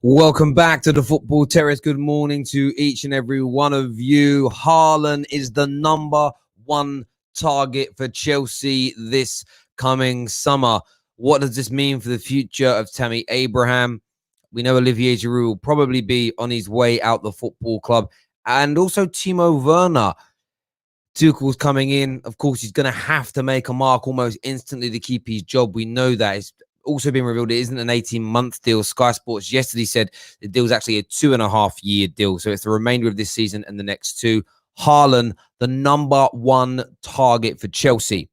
Welcome back to the Football Terrace. Good morning to each and every one of you. Haaland is the number one target for Chelsea this coming summer. What does this mean for the future of Tammy Abraham? We know Olivier Giroud will probably be on his way out the football club. And also Timo Werner. Tuchel's coming in. Of course, he's going to have to make a mark almost instantly to keep his job. We know that. It's also been revealed it isn't an 18-month deal. Sky Sports yesterday said the deal is actually a 2.5-year deal. So it's the remainder of this season and the next two. Haaland, the number one target for Chelsea.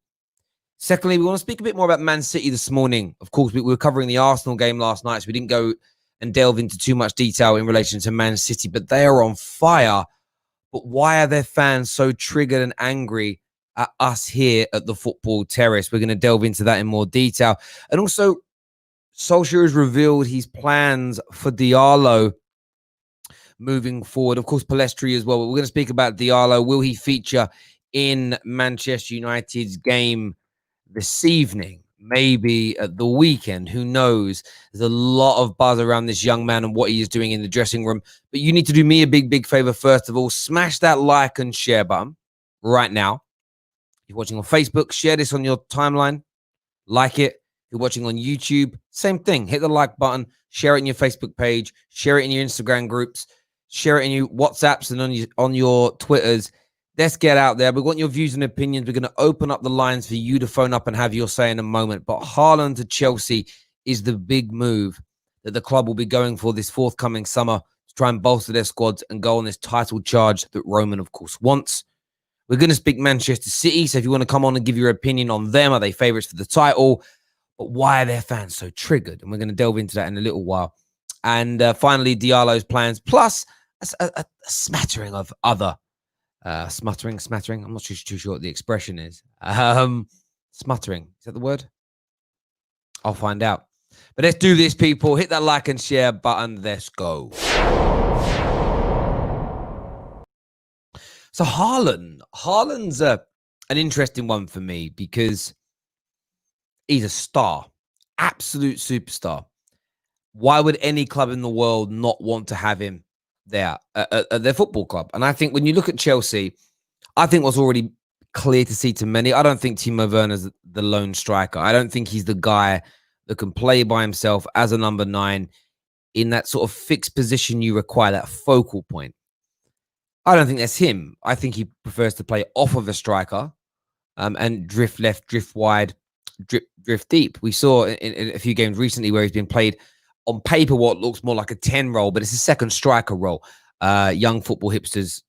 Secondly, we want to speak a bit more about Man City this morning. Of course, we were covering the Arsenal game last night, so we didn't go and delve into too much detail in relation to Man City, but they are on fire. But why are their fans so triggered and angry at us here at the Football Terrace? We're going to delve into that in more detail. And also, Solskjaer has revealed his plans for Diallo moving forward. Of course, Palestri as well. But we're going to speak about Diallo. Will he feature in Manchester United's game this evening? Maybe at the weekend. Who knows? There's a lot of buzz around this young man and what he is doing in the dressing room. But you need to do me a big favor first of all. Smash that like and share button right now. If you're watching on Facebook, share this on your timeline. Like it. If you're watching on YouTube, same thing. Hit the like button. Share it in your Facebook page. Share it in your Instagram groups. Share it in your WhatsApps and on your Twitters. Let's get out there. We want your views and opinions. We're going to open up the lines for you to phone up and have your say in a moment. But Haaland to Chelsea is the big move that the club will be going for this forthcoming summer to try and bolster their squads and go on this title charge that Roman, of course, wants. We're going to speak Manchester City. So if you want to come on and give your opinion on them, are they favourites for the title? But why are their fans so triggered? And we're going to delve into that in a little while. And finally, Diallo's plans, plus a smattering of other smattering. I'm not too sure what the expression is. Smuttering. Is that the word? I'll find out. But let's do this, people. Hit that like and share button. Let's go. So Haaland's an interesting one for me because he's a star, absolute superstar. Why would any club in the world not want to have him there at their football club? And I think when you look at Chelsea, I think what's already clear to see to many, I don't think Timo Werner's the lone striker. I don't think he's the guy that can play by himself as a number 9 in that sort of fixed position you require, that focal point. I don't think that's him. I think he prefers to play off of a striker and drift left, drift wide, drift deep. We saw in a few games recently where he's been played on paper what looks more like a 10 role, but it's a second striker role. Young football hipsters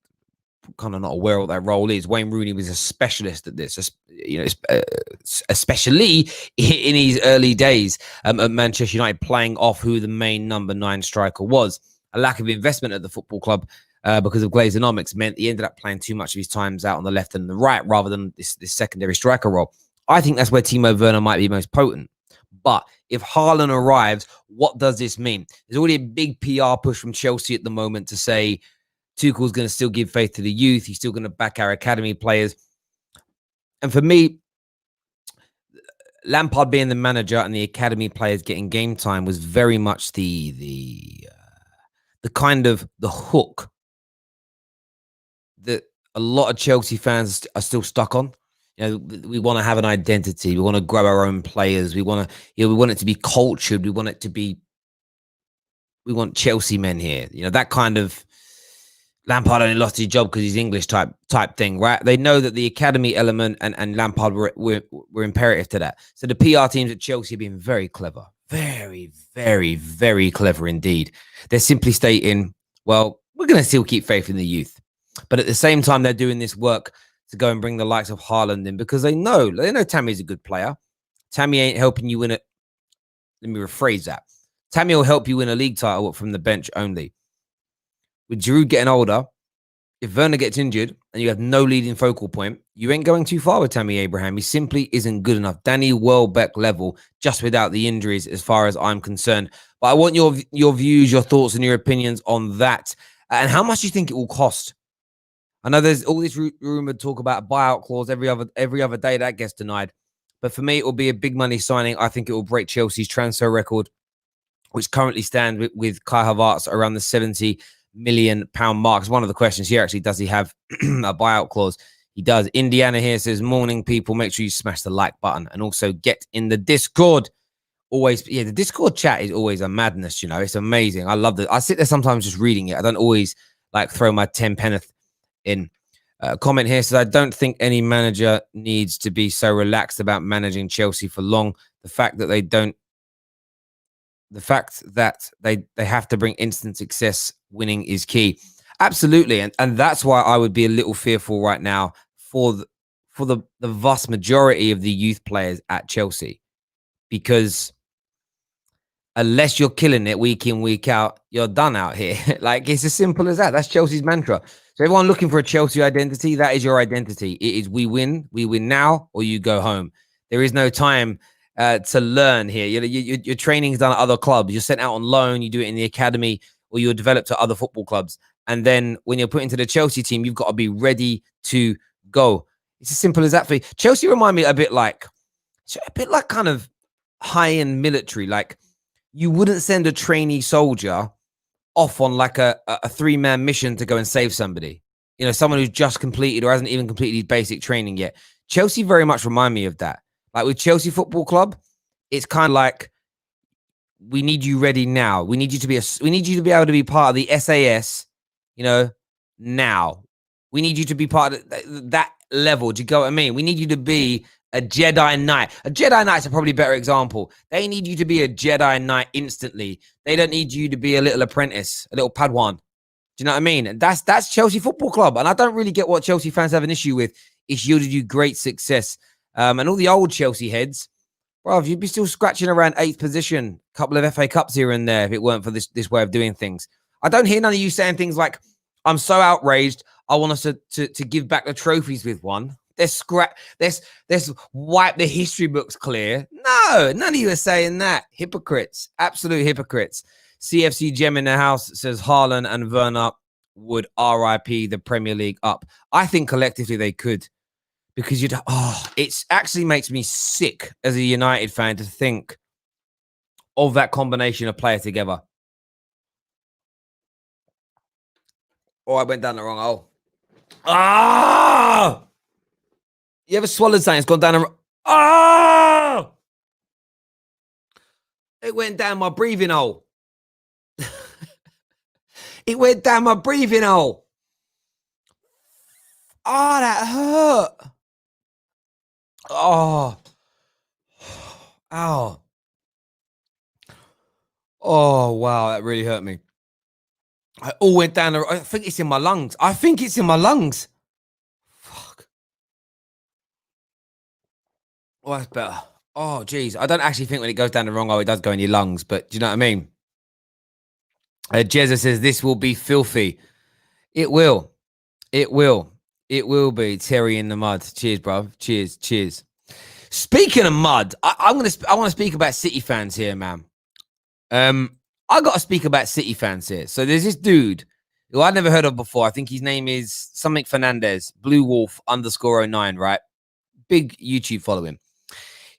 kind of not aware what that role is. Wayne Rooney was a specialist at this, especially in his early days at Manchester United, playing off who the main number 9 striker was. A lack of investment at the football club because of Glazonomics meant he ended up playing too much of his times out on the left and the right rather than this secondary striker role. I think that's where Timo Werner might be most potent. But if Haaland arrives, what does this mean? There's already a big PR push from Chelsea at the moment to say Tuchel's going to still give faith to the youth. He's still going to back our academy players. And for me, Lampard being the manager and the academy players getting game time was very much the kind of the hook that a lot of Chelsea fans are still stuck on. You know, we want to have an identity. We want to grow our own players. We want to, we want it to be cultured. We want Chelsea men here. You know, that kind of Lampard only lost his job because he's English type thing, right? They know that the academy element and Lampard were imperative to that. So the PR teams at Chelsea have been very clever. Very, very, very clever indeed. They're simply stating, well, we're going to still keep faith in the youth. But at the same time, they're doing this work to go and bring the likes of Haaland in because they know Tammy's a good player. Tammy ain't helping you win it. Let me rephrase that. Tammy will help you win a league title from the bench only. With Giroud getting older, if Werner gets injured and you have no leading focal point, you ain't going too far with Tammy Abraham. He simply isn't good enough. Danny Welbeck level, just without the injuries, as far as I'm concerned. But I want your views, your thoughts, and your opinions on that. And how much do you think it will cost? I know there's all this rumored talk about a buyout clause every other day that gets denied. But for me, it will be a big money signing. I think it will break Chelsea's transfer record which currently stand with Kai Havertz around the £70 million mark. It's one of the questions here, actually. Does he have a buyout clause? He does. Indiana here says, morning, people. Make sure you smash the like button and also get in the Discord. Always, yeah, the Discord chat is always a madness, you know. It's amazing. I love it. I sit there sometimes just reading it. I don't always like throw my 10 penneth in. Comment here says, I don't think any manager needs to be so relaxed about managing Chelsea for long. The fact that they have to bring instant success winning is key. Absolutely. And that's why I would be a little fearful right now for the vast majority of the youth players at Chelsea, because unless you're killing it week in, week out, you're done out here. Like, it's as simple as that. That's Chelsea's mantra. So everyone looking for a Chelsea identity, that is your identity. It is we win now, or you go home. There is no time to learn here. Your training is done at other clubs. You're sent out on loan. You do it in the academy, or you're developed at other football clubs. And then when you're put into the Chelsea team, you've got to be ready to go. It's as simple as that for you. Chelsea remind me a bit like kind of high-end military. Like, you wouldn't send a trainee soldier off on like a 3-man mission to go and save somebody. You know, someone who's just completed or hasn't even completed his basic training yet. Chelsea very much remind me of that. Like with Chelsea Football Club, it's kind of like, we need you ready now. We need you to be able to be part of the SAS, you know, now. We need you to be part of that level. Do you get what I mean? We need you to be a Jedi Knight. A Jedi Knight's a probably better example. They need you to be a Jedi Knight instantly. They don't need you to be a little apprentice, a little Padawan. Do you know what I mean? And that's Chelsea Football Club. And I don't really get what Chelsea fans have an issue with. It's yielded you great success. And all the old Chelsea heads, bro, you'd be still scratching around 8th position, a couple of FA Cups here and there if it weren't for this way of doing things. I don't hear none of you saying things like, I'm so outraged, I want us to give back the trophies with one. Let's wipe the history books clear. No, none of you are saying that. Hypocrites, absolute hypocrites. CFC Gem in the house says Haaland and Werner would RIP the Premier League up. I think collectively they could, because it actually makes me sick as a United fan to think of that combination of players together. Oh, I went down the wrong hole. Ah! You ever swallowed something? It's gone down the... Oh! It went down my breathing hole. It went down my breathing hole. Oh, that hurt. Oh. Ow. Oh, wow. That really hurt me. I all went down the... I think it's in my lungs. Fuck. Oh, that's better. Oh, geez. I don't actually think when it goes down the wrong hole, it does go in your lungs. But do you know what I mean? Jezza says, this will be filthy. It will. It will. It will be. Terry in the mud. Cheers, bro. Cheers. Cheers. Speaking of mud, I want to speak about City fans here, man. I got to speak about City fans here. So there's this dude who I'd never heard of before. I think his name is something Fernandez, Blue Wolf _09, right? Big YouTube following.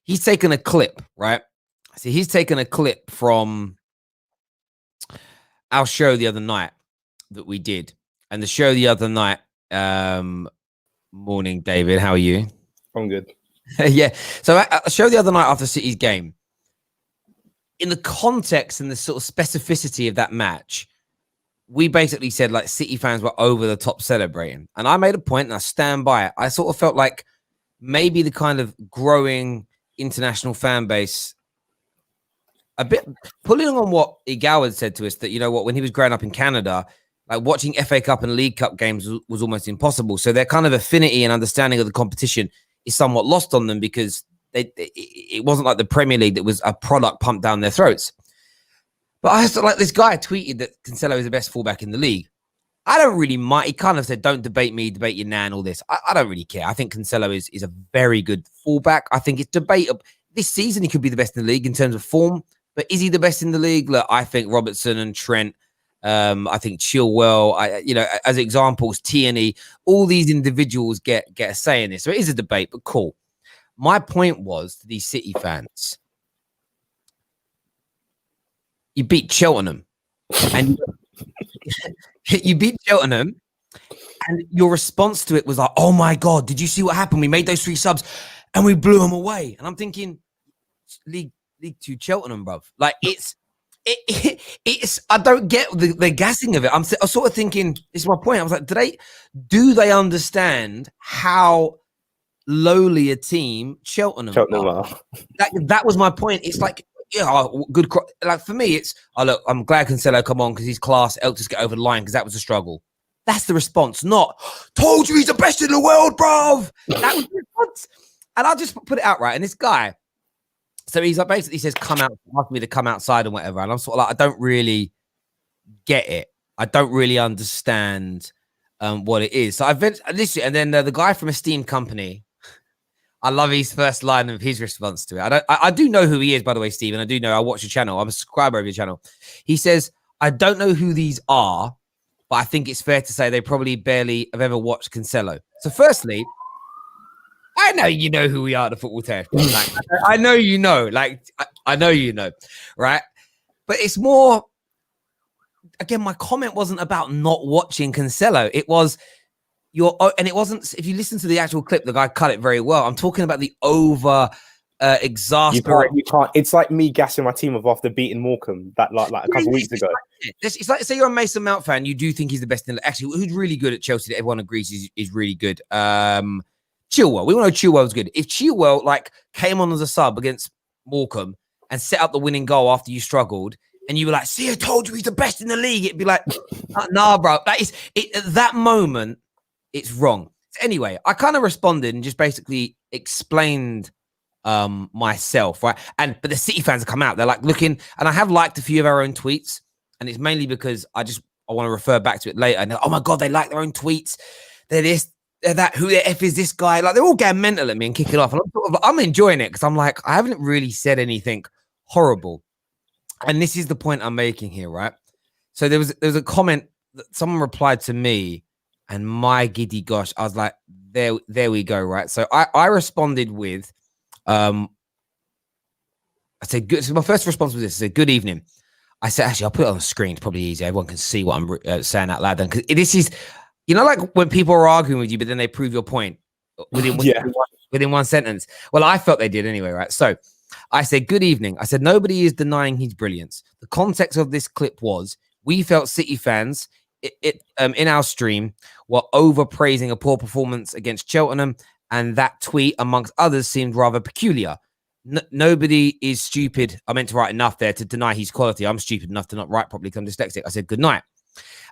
He's taken a clip, right? So he's taken a clip from our show the other night that we did. And the show the other night, morning, David, how are you? I'm good. Yeah. So a show the other night after City's game, in the context and the sort of specificity of that match, we basically said like City fans were over the top celebrating. And I made a point and I stand by it. I sort of felt like maybe the kind of growing international fan base, a bit pulling on what Igal had said to us, that, you know what, when he was growing up in Canada, like watching FA Cup and League Cup games was almost impossible. So their kind of affinity and understanding of the competition is somewhat lost on them, because it wasn't like the Premier League that was a product pumped down their throats. But I just like, this guy tweeted that Cancelo is the best fullback in the league. I don't really mind. He kind of said, don't debate me, debate your nan, all this. I don't really care. I think Cancelo is a very good fullback. I think it's debatable. This season, he could be the best in the league in terms of form. But is he the best in the league? Look, I think Robertson and Trent, I think Chilwell, as examples, Tierney, all these individuals get a say in this. So it is a debate, but cool. My point was to these City fans, you beat Cheltenham, and you beat Cheltenham, and your response to it was like, "Oh my God, did you see what happened? We made those 3 subs, and we blew them away." And I'm thinking, League 2 Cheltenham, bruv. Like it's. It's I don't get the gassing of it. I'm sort of thinking, this is my point. I was like, do they understand how lowly a team Cheltenham are? That was my point. It's like, yeah, good. Like for me, it's look, I'm glad Cancelo come on because he's class. Helped us get over the line because that was a struggle. That's the response. Not told you he's the best in the world, bruv. That was the response. And I'll just put it out right. And this guy. So he's like basically says, come out, ask me to come outside and whatever. And I'm sort of like, I don't really get it. I don't really understand what it is. So I've been this, and then the guy from Esteemed Company, I love his first line of his response to it. I do know who he is, by the way, Stephen. I do know. I watch your channel. I'm a subscriber of your channel. He says, I don't know who these are, but I think it's fair to say they probably barely have ever watched Cancelo. So firstly, I know you know who we are at the Football Terrace. Like, I know you know. Like, I know you know, right? But it's more, again, my comment wasn't about not watching Cancelo. It was and it wasn't, if you listen to the actual clip, the guy cut it very well. I'm talking about the over exasperated. You can't. It's like me gassing my team off after beating Morecambe that like a couple of weeks ago. It's like, say you're a Mason Mount fan, you do think he's the best in the, actually, who's really good at Chelsea that everyone agrees is really good. Chilwell. We all know Chilwell's good. If Chilwell like came on as a sub against Morecambe and set up the winning goal after you struggled, and you were like, "See, I told you he's the best in the league," it'd be like, "Nah, bro." That is it. At that moment, it's wrong. Anyway, I kind of responded and just basically explained myself, right? But the City fans have come out. They're like looking, and I have liked a few of our own tweets, and it's mainly because I want to refer back to it later. And oh my God, they like their own tweets. They're this. That who the F is this guy? Like they're all getting mental at me and kicking off, and I'm enjoying it because I'm like, I haven't really said anything horrible, and this is the point I'm making here, right? So there was a comment that someone replied to me, and my giddy gosh, I was like, there we go, right? So I responded with, I said good. So my first response was this: I said, "Good evening." I said, actually, I'll put it on the screen. It's probably easier. Everyone can see what I'm saying out loud. Then because this is. You know, like when people are arguing with you, but then they prove your point within one sentence. Well, I felt they did anyway, right? So I said, good evening. I said, nobody is denying his brilliance. The context of this clip was we felt City fans in our stream were overpraising a poor performance against Cheltenham, and that tweet, amongst others, seemed rather peculiar. Nobody is stupid. I meant to write enough there to deny his quality. I'm stupid enough to not write properly because I'm dyslexic. I said, good night.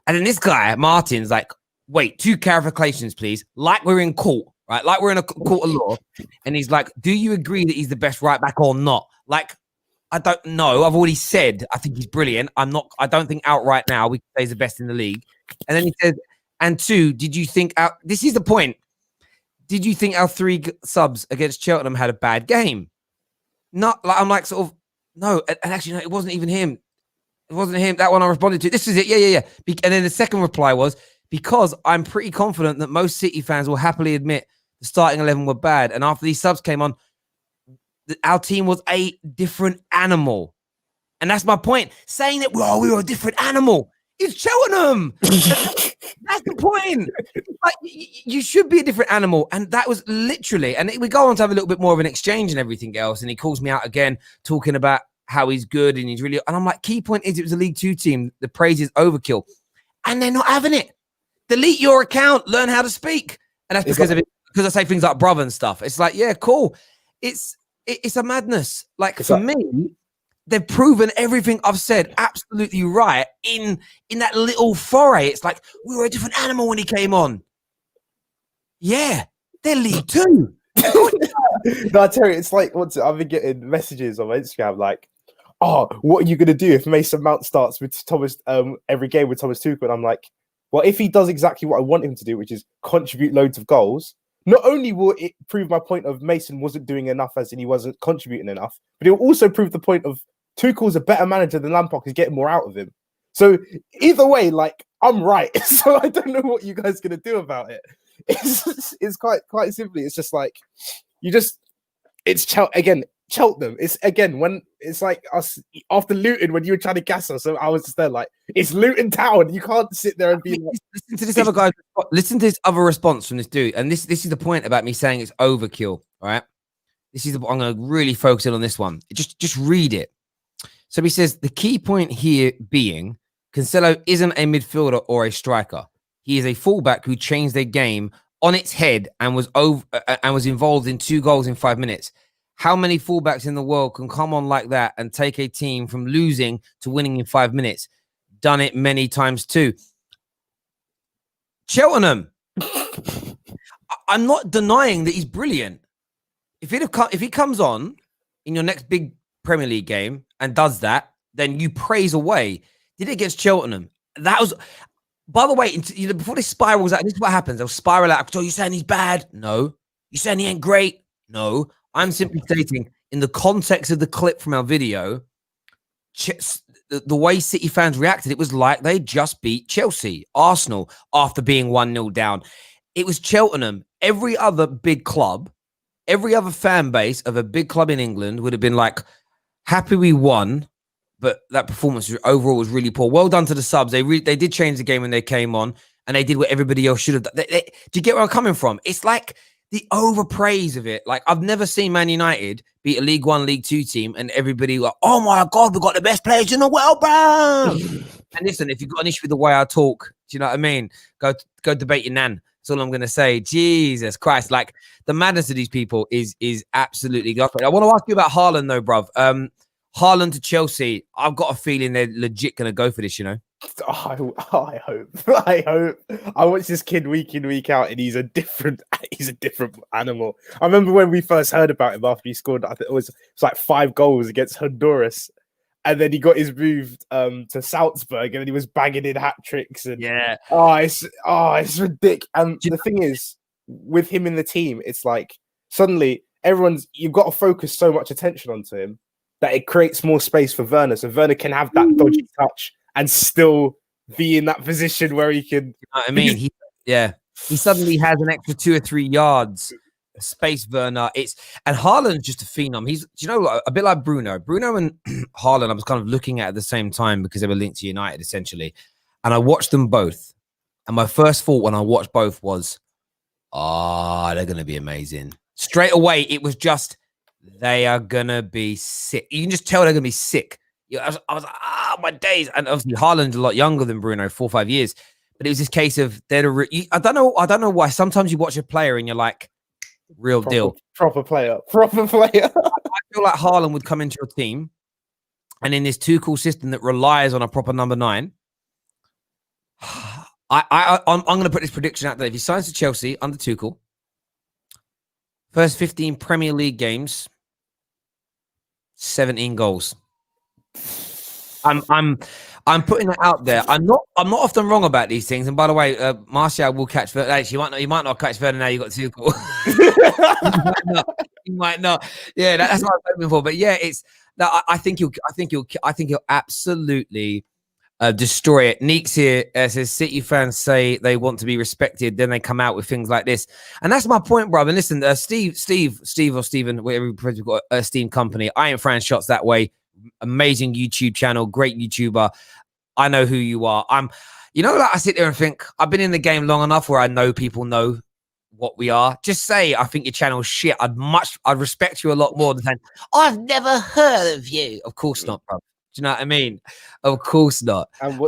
And then this guy, Martin's like, wait, 2 clarifications, please. Like we're in court, right? Like we're in a court of law. And he's like, do you agree that he's the best right back or not? Like, I don't know. I've already said I think he's brilliant. I don't think outright now we can say he's the best in the league. And then he said, and 2, did you think this is the point. Did you think our 3 subs against Cheltenham had a bad game? Not like I'm like sort of no, and actually no, it wasn't even him. It wasn't him. That one I responded to. This is it. Yeah. And then the second reply was, because I'm pretty confident that most City fans will happily admit the starting 11 were bad. And after these subs came on, our team was a different animal. And that's my point. Saying that, well, we were a different animal. It's Cheltenham. That's the point. Like, you should be a different animal. And that was literally, and we go on to have a little bit more of an exchange and everything else. And he calls me out again, talking about how he's good and he's really, and I'm like, key point is it was a League 2 team. The praise is overkill. And they're not having it. Delete your account, learn how to speak. And that's because of it, because I say things like brother and stuff. It's like, yeah, cool. It's a madness. Like for me, they've proven everything I've said absolutely right in that little foray. It's like we were a different animal when he came on. Yeah, they're League 2. No, I tell you, it's like I've been getting messages on Instagram like, "Oh, what are you gonna do if Mason Mount starts with Thomas every game with Thomas Tuchel?" And I'm like, well, if he does exactly what I want him to do, which is contribute loads of goals, not only will it prove my point of Mason wasn't doing enough as in he wasn't contributing enough, but it will also prove the point of Tuchel's a better manager than Lampard is getting more out of him. So either way, like I'm right. So I don't know what you guys are gonna do about it. It's quite simply. It's just like again. Cheltenham. It's again when it's like us after Luton when you were trying to gas us. So I was just there like, it's Luton Town. You can't sit there and be like, listen to this other guy. Listen to this other response from this dude. And this is the point about me saying it's overkill. All right. I'm going to really focus in on this one. Just read it. So he says the key point here being Cancelo isn't a midfielder or a striker. He is a fullback who changed their game on its head and was involved in 2 goals in 5 minutes. How many fullbacks in the world can come on like that and take a team from losing to winning in 5 minutes? Done it many times too. Cheltenham. I'm not denying that he's brilliant. If he comes on in your next big Premier League game and does that, then you praise away. Did it against Cheltenham? That was, by the way, before this spirals out, this is what happens. They'll spiral out. So you're saying he's bad? No. You're saying he ain't great? No. I'm simply stating, in the context of the clip from our video, the way City fans reacted, it was like they just beat Chelsea, Arsenal, after being 1-0 down. It was Cheltenham. Every other big club, every other fan base of a big club in England would have been like, happy we won, but that performance overall was really poor. Well done to the subs. They did change the game when they came on, and they did what everybody else should have done. Do you get where I'm coming from? It's like the overpraise of it. Like, I've never seen Man United beat a League One, League Two team, and everybody like, oh my God, we've got the best players in the world, bro. And listen, if you've got an issue with the way I talk, do you know what I mean? Go debate your nan. That's all I'm going to say. Jesus Christ. Like, the madness of these people is absolutely gospel. I want to ask you about Haaland, though, bruv. Haaland to Chelsea. I've got a feeling they're legit going to go for this, you know? I hope. I watch this kid week in, week out, and he's a different animal. I remember when we first heard about him after he scored, I think it was like 5 goals against Honduras. And then he got his move to Salzburg, and then he was banging in hat tricks. And yeah, it's ridiculous. And the thing is, with him in the team, it's like suddenly you've got to focus so much attention onto him that it creates more space for Werner, so Werner can have that dodgy touch and still be in that position where he can. You know what I mean, he suddenly has an extra 2 or 3 yards. Space Werner, and Haaland's just a phenom. He's, you know, a bit like Bruno and Haaland. I was kind of looking at the same time because they were linked to United essentially, and I watched them both. And my first thought when I watched both was, they're gonna be amazing. Straight away, it was just they are gonna be sick. You can just tell they're gonna be sick. I was like, my days. And obviously Haaland's a lot younger than Bruno, 4 or 5 years. But it was this case of I don't know why. Sometimes you watch a player and you're like, real deal. Proper player. I feel like Haaland would come into your team, and in this Tuchel system that relies on a proper number 9, I'm going to put this prediction out there. If he signs to Chelsea under Tuchel, first 15 Premier League games, 17 goals. I'm putting that out there. I'm not often wrong about these things. And by the way, Martial will catch Vernon. Actually, he might not catch Vernon now. You got Tuchel. he might not. Yeah, that's what I'm hoping for. But yeah, I think he'll absolutely destroy it. Neeks here says City fans say they want to be respected, then they come out with things like this, and that's my point, brother. And listen, Steve or Stephen, whatever we've got a Steam company. I ain't Fran Shots that way. Amazing YouTube channel, great YouTuber. I know who you are. Like I sit there and think I've been in the game long enough where I know people know what we are. Just say I think your channel's shit. I'd respect you a lot more than saying I've never heard of you. Of course not, bro. Do you know what I mean? Of course not. And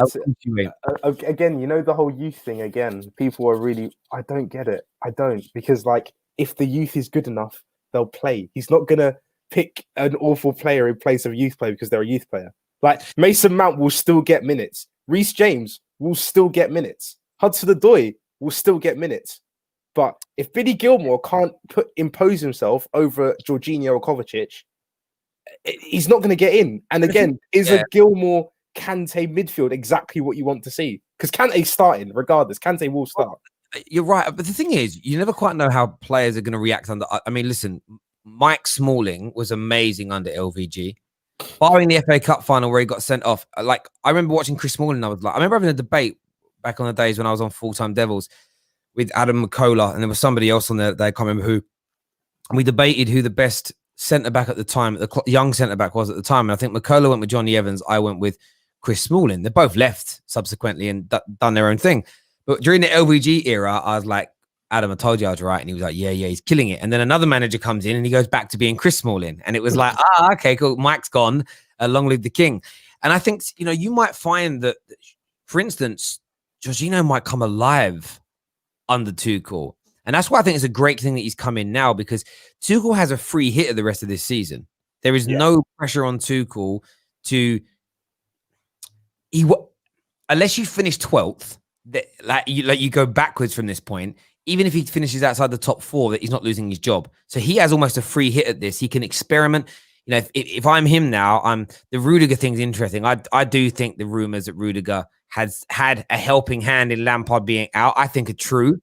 again, you know, the whole youth thing again, people are really, I don't get it. I don't, because like if the youth is good enough, they'll play. He's not gonna pick an awful player in place of a youth player because they're a youth player. Like Mason Mount will still get minutes. Reece James will still get minutes. Hudson-Odoi will still get minutes. But if Billy Gilmore can't impose himself over Jorginho or Kovacic, he's not going to get in. And again, is a Gilmore Kante midfield exactly what you want to see? Because Kante's starting regardless. Kante will start. You're right. But the thing is, you never quite know how players are going to react under. I mean, listen, Mike Smalling was amazing under LVG. Barring the FA Cup final where he got sent off. Like, I remember watching Chris Smalling. I remember having a debate back on the days when I was on Full-Time Devils with Adam McCullough, and there was somebody else on there that I can't remember who. And we debated who the best centre back at the time, the young centre back was at the time. And I think McCullough went with Johnny Evans. I went with Chris Smalling. They both left subsequently and done their own thing. But during the LVG era, I was like, Adam, I told you I was right. And he was like, yeah, he's killing it. And then another manager comes in and he goes back to being Chris Smalling. And it was like, okay, cool. Mike's gone. Long live the king. And I think, you might find that, for instance, Jorginho might come alive under Tuchel. And that's why I think it's a great thing that he's come in now, because Tuchel has a free hit at the rest of this season. There is no pressure on Tuchel to, unless you finish 12th, you go backwards from this point. Even if he finishes outside the top 4, that he's not losing his job. So he has almost a free hit at this. He can experiment. If I'm him now, the Rudiger thing's interesting. I do think the rumors that Rudiger has had a helping hand in Lampard being out, I think are true.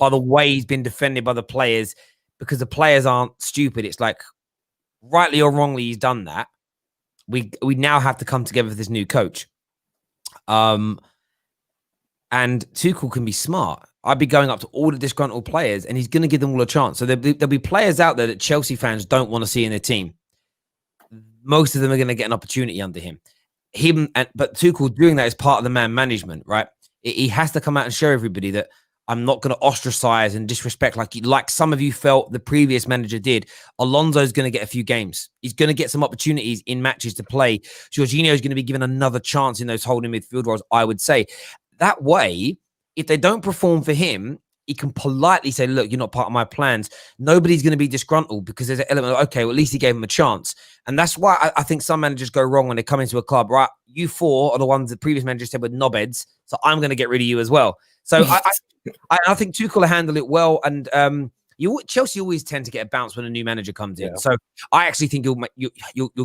By the way he's been defended by the players, because the players aren't stupid. It's like, rightly or wrongly, he's done that. We now have to come together with this new coach. And Tuchel can be smart. I'd be going up to all the disgruntled players and he's going to give them all a chance. So there'll be players out there that Chelsea fans don't want to see in their team. Most of them are going to get an opportunity under him. But Tuchel doing that is part of the man management, right? He has to come out and show everybody that I'm not going to ostracize and disrespect like some of you felt the previous manager did. Alonso's going to get a few games. He's going to get some opportunities in matches to play. Jorginho is going to be given another chance in those holding midfield roles, I would say. That way, if they don't perform for him, he can politely say, look, you're not part of my plans. Nobody's going to be disgruntled because there's an element of, okay, well, at least he gave him a chance. And that's why I think some managers go wrong when they come into a club, right? You 4 are the ones the previous manager said were knobheads, so I'm going to get rid of you as well. So I think Tuchel will handle it well. And Chelsea always tend to get a bounce when a new manager comes in. So I actually think you'll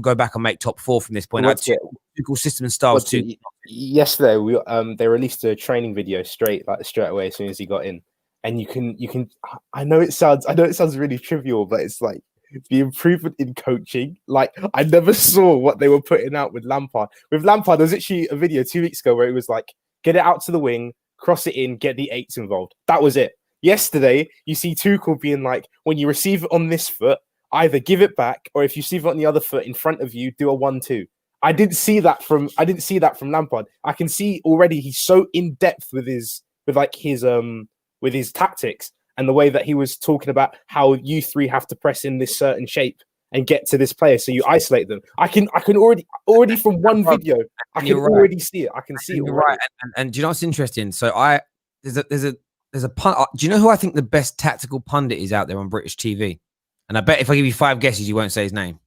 go back and make top 4 from this point. Tuchel's system and styles too. Yesterday, they released a training video straight away as soon as he got in. And you can. I know it sounds really trivial, but it's like the improvement in coaching. Like, I never saw what they were putting out with Lampard. With Lampard, there was actually a video 2 weeks ago where it was like, get it out to the wing, cross it in, get the 8s involved. That was it. Yesterday, you see Tuchel being like, when you receive it on this foot, either give it back, or if you receive it on the other foot in front of you, do a 1-2. I didn't see that from Lampard. I can see already he's so in depth with his tactics and the way that he was talking about how you 3 have to press in this certain shape and get to this player, so you isolate them. I can already from one video, I can already see it. I can see it. You're right. And do you know what's interesting? So there's a pun. Do you know who I think the best tactical pundit is out there on British TV? And I bet if I give you 5 guesses, you won't say his name.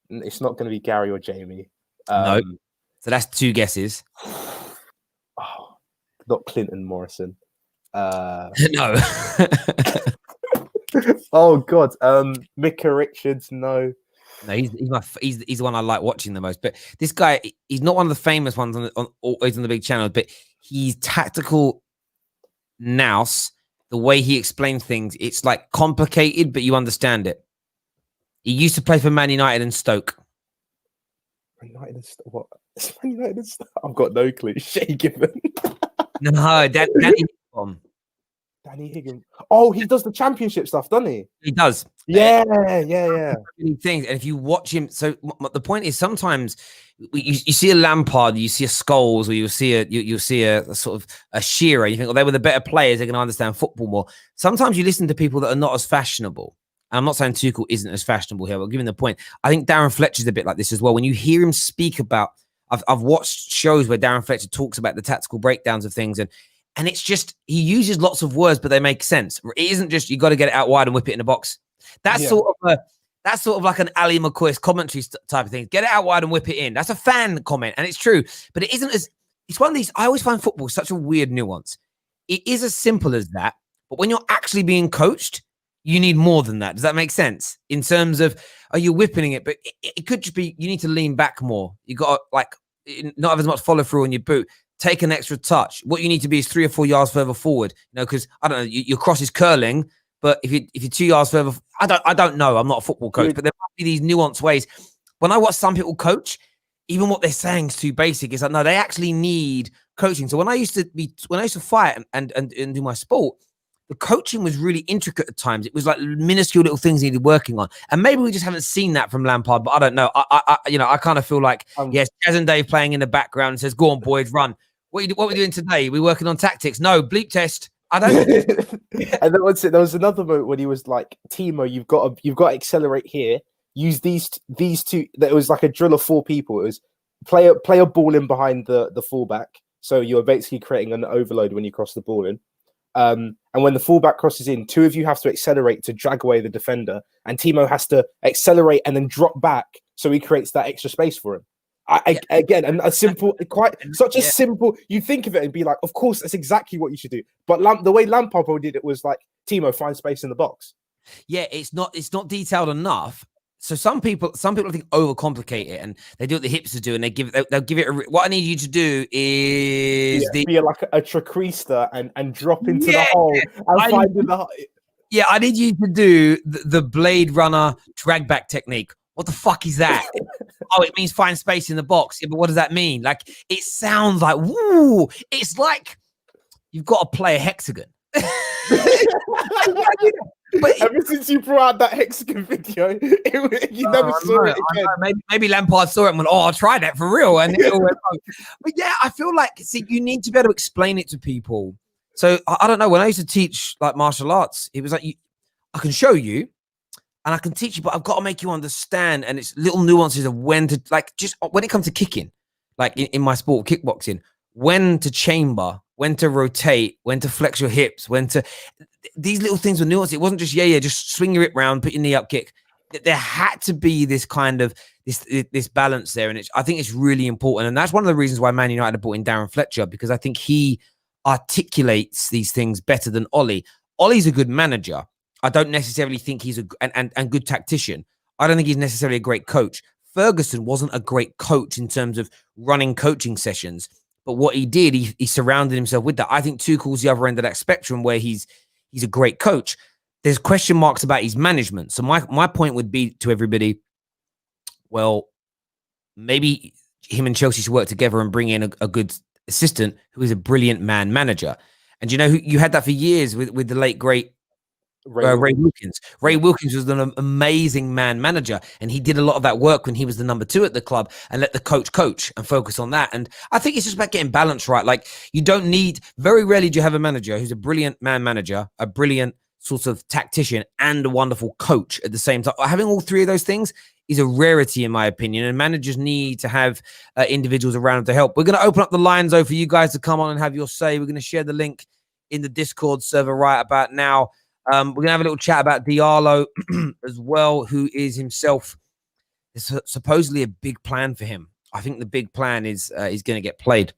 It's not going to be Gary or Jamie. No. So that's 2 guesses. Not Clinton Morrison. No. Oh God. Micah Richards. No. No, he's the one I like watching the most. But this guy, he's not one of the famous ones always on the big channel, but he's tactical nous. The way he explains things, it's like complicated, but you understand it. He used to play for Man United and Stoke. What? Man United and Stoke? I've got no clue. Shay Given. No, Danny Higgins. Oh, he does the championship stuff, doesn't he? He does. Yeah. Things, and if you watch him, so the point is sometimes you see a Lampard, you see a Scholes, or you'll see a sort of a Shearer. You think, well, they were the better players. They're going to understand football more. Sometimes you listen to people that are not as fashionable. And I'm not saying Tuchel isn't as fashionable here, but given the point, I think Darren Fletcher's a bit like this as well. When you hear him speak about, I've watched shows where Darren Fletcher talks about the tactical breakdowns of things, and it's just, he uses lots of words, but they make sense. It isn't just, you got to get it out wide and whip it in the box. That's sort of like an Ali McCoy's commentary type of thing. Get it out wide and whip it in. That's a fan comment, and it's true. But it isn't as, it's one of these, I always find football such a weird nuance. It is as simple as that, but when you're actually being coached, you need more than that. Does that make sense? In terms of, are you whipping it? But it could just be, you need to lean back more. You got to not have as much follow through on your boot. Take an extra touch. What you need to be is 3 or 4 yards further forward. Because I don't know, your cross is curling, but if you're 2 yards further, I don't know. I'm not a football coach, but there might be these nuanced ways. When I watch some people coach, even what they're saying is too basic. It's like, no, they actually need coaching. So when I used to fight and do my sport, the coaching was really intricate at times. It was like minuscule little things he needed working on, and maybe we just haven't seen that from Lampard. But I don't know. I kind of feel like yes, Jazz and Dave playing in the background and says, "Go on, boys, run." What are we doing today? We working on tactics? No, bleep test. I don't. And then there was another moment when he was like, "Timo, you've got to accelerate here. Use these two." There was like a drill of 4 people. It was play a ball in behind the fullback, so you're basically creating an overload when you cross the ball in. And when the fullback crosses in, 2 of you have to accelerate to drag away the defender, and Timo has to accelerate and then drop back, so he creates that extra space for him. Again, and a simple, simple. You think of it and be like, of course, that's exactly what you should do. But the way Lampard did it was like, Timo, find space in the box. Yeah, it's not detailed enough. So some people I think overcomplicate it, and they do what the hipsters do, and they'll give it. What I need you to do is be like a tricreaster and drop into the hole and find in the hole. Yeah, I need you to do the Blade Runner drag back technique. What the fuck is that? Oh, it means find space in the box. Yeah, but what does that mean? Like, it sounds like, woo. It's like you've got to play a hexagon. But ever since you brought out that hexagon video, you never saw it again. Maybe Lampard saw it and went, "Oh, I'll try that for real." And it all went wrong. But yeah, I feel like, you need to be able to explain it to people. So I don't know. When I used to teach like martial arts, it was like, I can show you. And I can teach you, but I've got to make you understand. And it's little nuances of when to, like, just when it comes to kicking, like in my sport, kickboxing, when to chamber, when to rotate, when to flex your hips, these little things were nuanced. It wasn't just, just swing your hip round, put your knee up, kick. There had to be this kind of, this balance there. And I think it's really important. And that's one of the reasons why Man United have brought in Darren Fletcher, because I think he articulates these things better than Ollie. Ollie's a good manager. I don't necessarily think he's and good tactician. I don't think he's necessarily a great coach. Ferguson wasn't a great coach in terms of running coaching sessions, but what he did, he surrounded himself with that. I think Tuchel's the other end of that spectrum, where he's a great coach. There's question marks about his management. So my point would be to everybody, well, maybe him and Chelsea should work together and bring in a good assistant who is a brilliant man manager. And you know who you had that for years with the late great Ray Wilkins. Ray Wilkins was an amazing man manager, and he did a lot of that work when he was the number 2 at the club, and let the coach and focus on that. And I think it's just about getting balance right. Like, you don't need, very rarely do you have a manager who's a brilliant man manager, a brilliant sort of tactician, and a wonderful coach at the same time. Having all 3 of those things is a rarity, in my opinion, and managers need to have individuals around to help. We're going to open up the lines, though, for you guys to come on and have your say. We're going to share the link in the Discord server right about now. We're going to have a little chat about Diallo as well, who is himself, supposedly a big plan for him. I think the big plan is he's going to get played.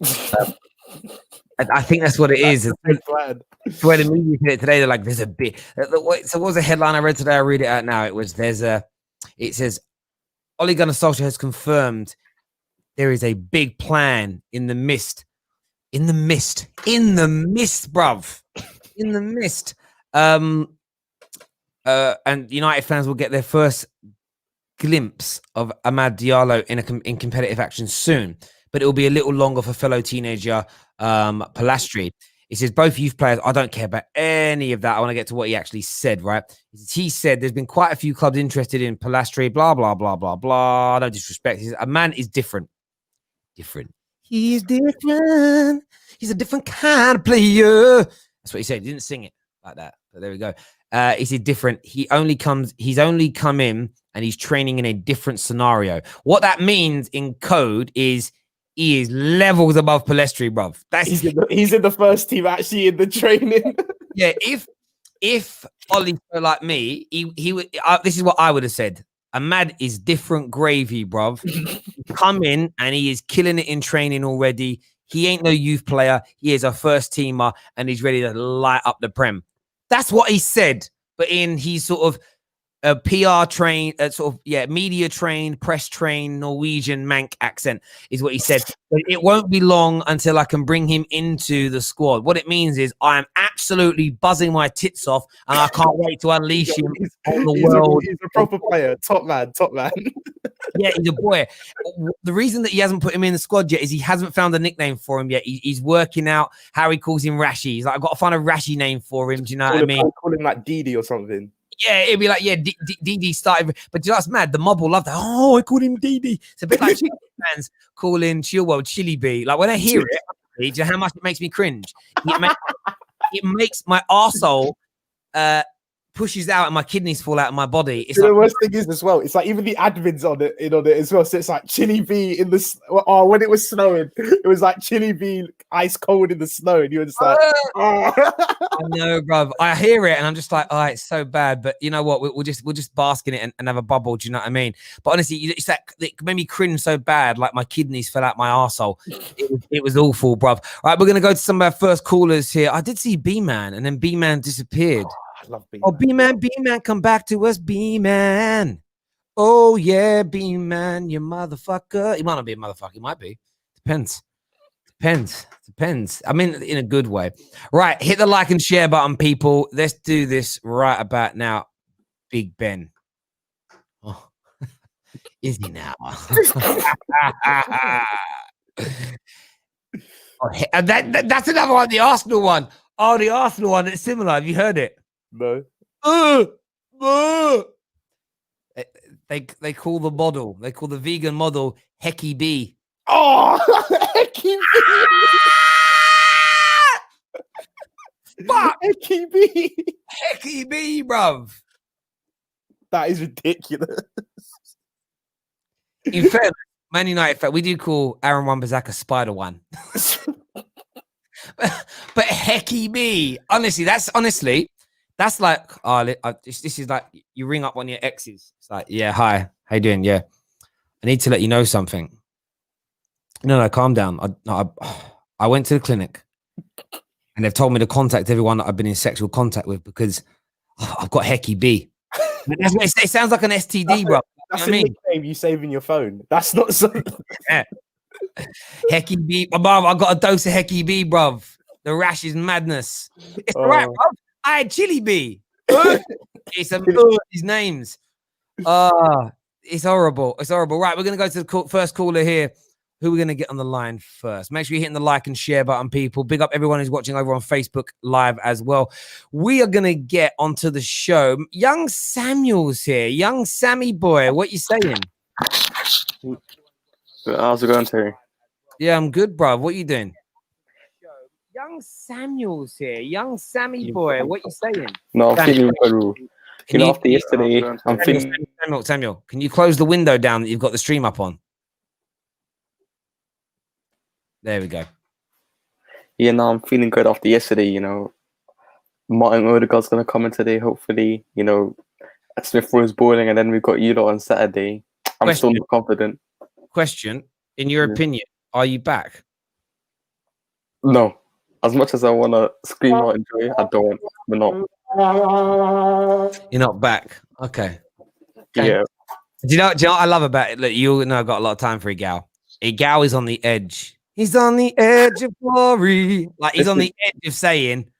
I think that's what it is. It's big plan. Where the media did it today, they're like, there's a big. So what was the headline I read today? I read it out now. It says, Ole Gunnar Solskjaer has confirmed there is a big plan in the mist. In the mist, bruv. In the mist. And United fans will get their first glimpse of MAJOR Diallo in competitive action soon, but it will be a little longer for fellow teenager Palastri. He says, both youth players, I don't care about any of that. I want to get to what he actually said, right? He said there's been quite a few clubs interested in Palastri, blah, blah, blah, blah, blah. No disrespect. He says, a man is different. He's different. He's a different kind of player. That's what he said. He didn't sing it like that, but there we go. He said different. He's only come in and he's training in a different scenario. What that means in code is he is levels above Palestri, bruv. He's in the first team actually in the training. Yeah, if Ollie were like me, he would. This is what I would have said. Ahmad is different gravy, bruv. Come in and he is killing it in training already. He ain't no youth player. He is a first teamer and he's ready to light up the Prem. That's what he said. But he's sort of a PR trained, media trained, press trained, Norwegian Manc accent is what he said. But it won't be long until I can bring him into the squad. What it means is I am absolutely buzzing my tits off and I can't wait to unleash him on the world. He's a proper player. Top man. Yeah, he's a boy. The reason that he hasn't put him in the squad yet is he hasn't found a nickname for him yet. He's working out how he calls him Rashi. He's like, I've got to find a Rashi name for him. Do you know what I mean? Call him like Didi or something. Yeah, it'd be like, yeah, Didi started. But you know what's mad? The mob will love that. Oh, I called him Didi. It's a bit like chicken fans calling Chilwell Chili Bee. Like when I hear it, do you know how much it makes me cringe? It makes my arsehole pushes out and my kidneys fall out of my body. It's the worst thing is as well, it's like even the admins on it as well. So it's like Chili Bee in the when it was snowing, it was like Chili Bee ice cold in the snow, and you were just like, I know, bruv. I hear it and I'm just like, oh, it's so bad. But you know what? We'll just bask in it and have a bubble. Do you know what I mean? But honestly, it's like it made me cringe so bad, like my kidneys fell out my arsehole. It was awful, bruv. All right, we're gonna go to some of our first callers here. I did see B-Man, and then B-Man disappeared. I love B-Man. Oh, B-Man, come back to us, B-Man. Oh, yeah, B-Man, you motherfucker. He might not be a motherfucker. He might be. Depends. I mean, in a good way. Right, hit the like and share button, people. Let's do this right about now. Big Ben. Oh, is he now? That's another one, the Arsenal one. Oh, the Arsenal one. It's similar. Have you heard it? No. They call the model. They call the vegan model Hecky B. Oh, Hecky B. Fuck. Hecky B. Hecky B, bruv. That is ridiculous. In fairness, Man United, we do call Aaron Wan-Bissaka Spider One. But Hecky B, honestly, that's like, this is like you ring up one of your exes. It's like, yeah, hi, how you doing? Yeah, I need to let you know something. No, calm down. I went to the clinic and they've told me to contact everyone that I've been in sexual contact with because I've got Hecky B. It sounds like an STD, bro. That's a nickname you save in your phone. That's not something. Yeah. Hecky B, bruv, I got a dose of Hecky B, bruv. The rash is madness. It's all right, bruv. I had Chili B. It's these names. It's horrible. It's horrible. Right, we're gonna go to the first caller here. Who are we gonna get on the line first? Make sure you're hitting the like and share button, people. Big up everyone who's watching over on Facebook Live as well. We are gonna get onto the show. Young Samuel's here. Young Sammy boy, what you saying? How's it going, Terry? Yeah, I'm good, bro. What you doing? Young Samuel's here. Young Sammy boy, what you saying? No, I'm feeling good. After yesterday, I'm feeling... Samuel, can you close the window down that you've got the stream up on? There we go. Yeah, no, I'm feeling good after yesterday, Martin Odegaard's going to come in today, hopefully. Smith Rowe's balling, and then we've got you lot on Saturday. I'm still not confident. Question, in your opinion, are you back? No. As much as I want to scream out and enjoy, I don't. We're not. You're not back. Okay. Yeah. Do you know what I love about it? Look, you know I've got a lot of time for Igal. Igal is on the edge. He's on the edge of glory. Like, he's on the edge of saying,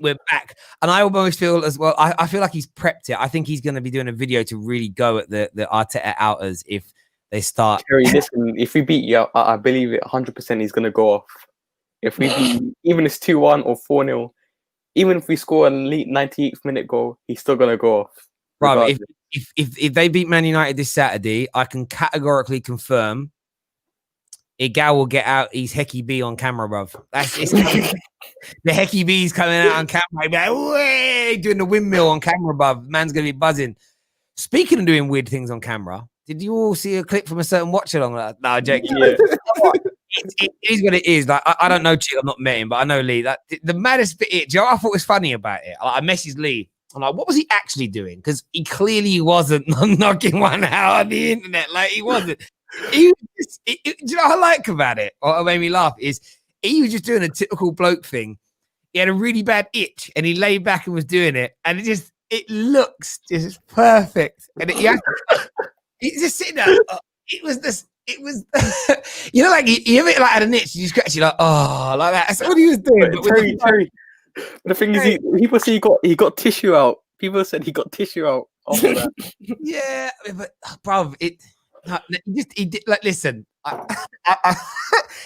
we're back. And I almost feel as well, I feel like he's prepped it. I think he's going to be doing a video to really go at the Arteta outers if they start. Terry, listen, if we beat you, I believe it 100% he's going to go off. If we beat, even if it's 2-1 or 4-0, even if we score a late 98th minute goal, he's still going to go off. Bro, if they beat Man United this Saturday, I can categorically confirm Igal will get out his Hecky B on camera, bruv. The Hecky B's coming out on camera. He'll be like, way, doing the windmill on camera, bruv. Man's going to be buzzing. Speaking of doing weird things on camera, did you all see a clip from a certain watch along? No, Jake. Yeah. It is what it is. Like, I don't know Chick, I've not met him, but I know Lee. That the maddest bit, do you know what I thought was funny about it? I messaged Lee. I'm like, what was he actually doing? Because he clearly wasn't knocking one out on the internet. Like, he wasn't. Do you know what I like about it? Or what made me laugh is he was just doing a typical bloke thing. He had a really bad itch and he lay back and was doing it. And it looks just perfect. And he's just sitting there. It was, like you ever like had an itch, you scratch, you're like, oh, like that. That's what he was doing. But Terry, the thing is, people say he got tissue out. People said he got tissue out after that. Yeah, but bruv, No, he did. Like, listen,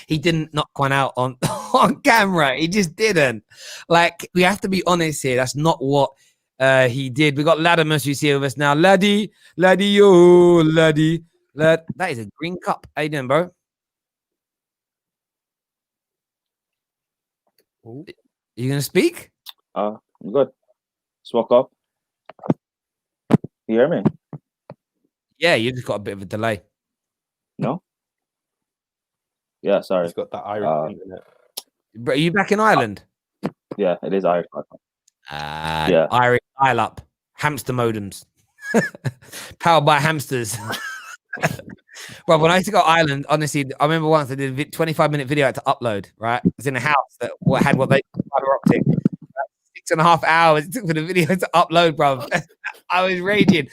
he didn't knock one out on on camera. He just didn't. Like, we have to be honest here. That's not what he did. We got Latimus who's here with us now. Laddie, yo, laddie. That is a green cup. How you doing, bro? Are you gonna speak? I'm good. Just woke up. You hear me? Yeah, you just got a bit of a delay. No? Yeah, sorry. He's got that Irish internet. Bro, are you back in Ireland? Yeah, it is Irish. Yeah. Irish dial up. Hamster modems. Powered by hamsters. Well, when I used to go to Ireland, honestly, I remember once I did a 25-minute video I had to upload, right? It was in a house that had what they call fiber optic. 6.5 hours it took for the video to upload, bro. I was raging.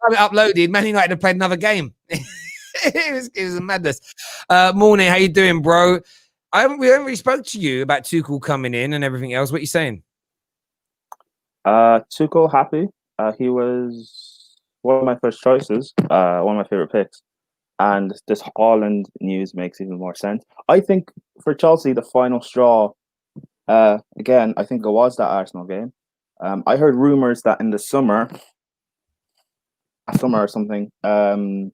I uploaded, Man United had played another game. it was a madness. Morning, how you doing, bro? We haven't really spoke to you about Tuchel coming in and everything else. What are you saying? Tuchel, happy. He was one of my first choices, one of my favorite picks. And this Haaland news makes even more sense. I think for Chelsea, the final straw, again, I think it was that Arsenal game. I heard rumors that in the summer or something, that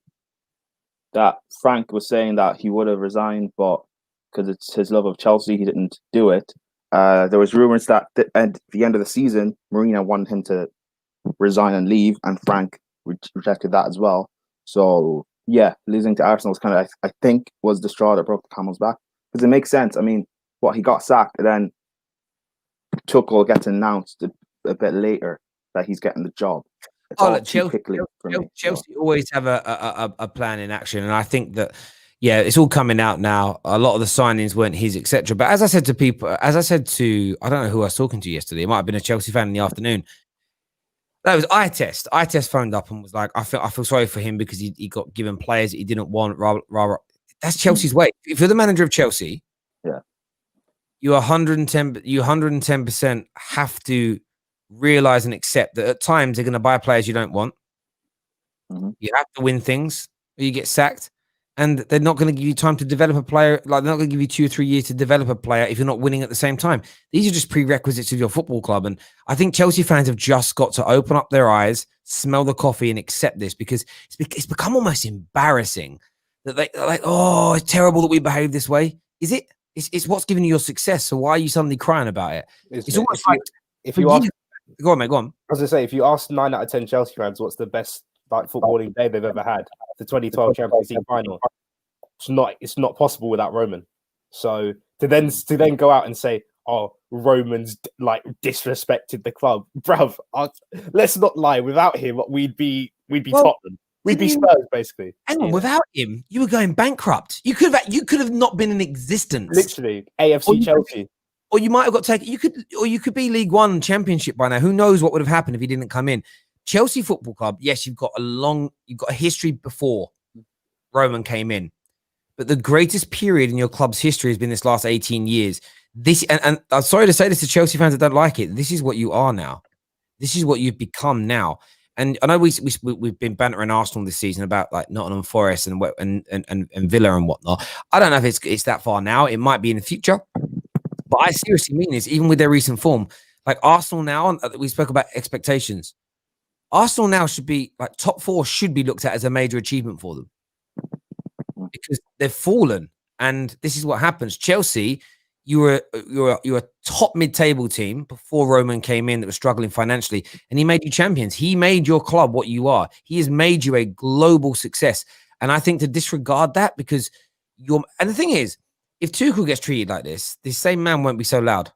Frank was saying that he would have resigned, but because it's his love of Chelsea, he didn't do it. There was rumors that at the end of the season, Mourinho wanted him to resign and leave, and Frank rejected that as well. So yeah, losing to Arsenal was kind of, I think, was the straw that broke the camel's back, because it makes sense. I mean, he got sacked, and then Tuchel gets announced a bit later that he's getting the job. It's all too quickly for me. Chelsea always have a plan in action, and I think that it's all coming out now. A lot of the signings weren't his, etc. But as I said to people, I don't know who I was talking to yesterday. It might have been a Chelsea fan in the afternoon. That was eye test. Eye test phoned up and was like, I feel sorry for him because he got given players that he didn't want. That's Chelsea's way. If you're the manager of Chelsea, you 110% have to realize and accept that at times they're going to buy players you don't want. Mm-hmm. You have to win things or you get sacked, and they're not going to give you time to develop a player. Like, they're not going to give you 2 or 3 years to develop a player if you're not winning at the same time. These are just prerequisites of your football club. And I think Chelsea fans have just got to open up their eyes, smell the coffee, and accept this, because it's become almost embarrassing that they're like, oh, it's terrible that we behave this way. Is it? It's what's giving you your success. So why are you suddenly crying about it? It's almost like, if you ask, go on, mate, go on. I was gonna say, if you ask 9 out of 10 Chelsea fans what's the best footballing day they've ever had, the 2012 Champions League final, it's not possible without Roman. So to then go out and say, oh, Roman's disrespected the club, bruv, let's not lie. Without him, we'd be Tottenham. We'd be Spurs, basically. Hang on, without him, you were going bankrupt. You could have not been in existence. Literally, AFC Chelsea. Or you might have got taken. You could be League One Championship by now. Who knows what would have happened if he didn't come in? Chelsea Football Club. Yes, you've got a history before Roman came in, but the greatest period in your club's history has been this last 18 years. And I'm sorry to say this to Chelsea fans that don't like it. This is what you are now. This is what you've become now. And I know we've been bantering Arsenal this season about like Nottingham Forest and Villa and whatnot. I don't know if it's that far now. It might be in the future. But I seriously mean this, even with their recent form. Like Arsenal now, we spoke about expectations. Arsenal now should be like top 4 should be looked at as a major achievement for them, because they've fallen. And this is what happens. Chelsea, you're a top mid-table team before Roman came in that was struggling financially, and he made you champions. He made your club what you are. He has made you a global success. And I think to disregard that, because and the thing is, if Tuchel gets treated like this same man won't be so loud.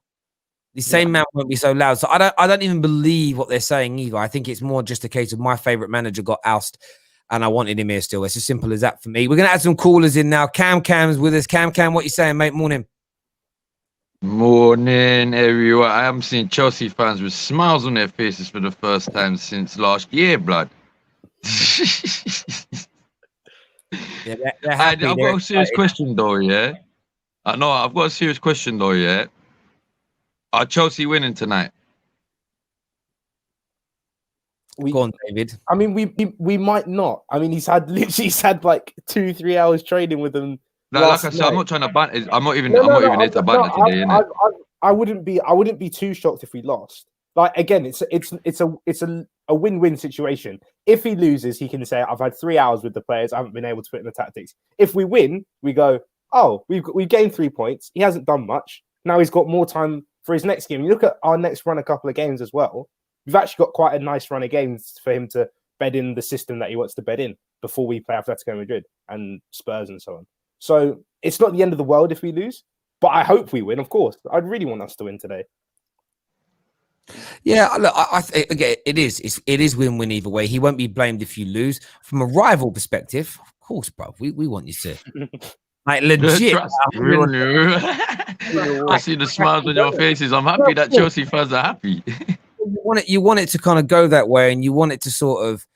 Man won't be so loud. So I don't even believe what they're saying either. I think it's more just a case of my favorite manager got ousted and I wanted him here still. It's as simple as that for me. We're going to add some callers in now. Cam's with us. Cam, what you saying, mate? Morning. Morning, everyone. I am seeing Chelsea fans with smiles on their faces for the first time since last year, blood. Yeah, I've got a serious question, though, yeah? I've got a serious question, though, yeah? Are Chelsea winning tonight? Go on, David. I mean, we might not. I mean, he's had like 2-3 hours training with them. Like I said, I'm not trying to ban. I'm not even here to ban it today, innit? I wouldn't be too shocked if we lost. Like again, it's a win-win situation. If he loses, he can say, "I've had 3 hours with the players. I haven't been able to put in the tactics." If we win, we go, "Oh, we've gained 3 points. He hasn't done much. Now he's got more time for his next game." You look at our next run, a couple of games as well. We've actually got quite a nice run of games for him to bed in the system that he wants to bed in before we play Atletico Madrid and Spurs and so on. So it's not the end of the world if we lose, but I hope we win. Of course, I'd really want us to win today. Yeah, look, again, it is win-win either way. He won't be blamed if you lose. From a rival perspective, of course, bro, we want you to like legit. I see the smiles on your faces. I'm happy that Chelsea fans are happy. You want it to kind of go that way, and you want it to sort of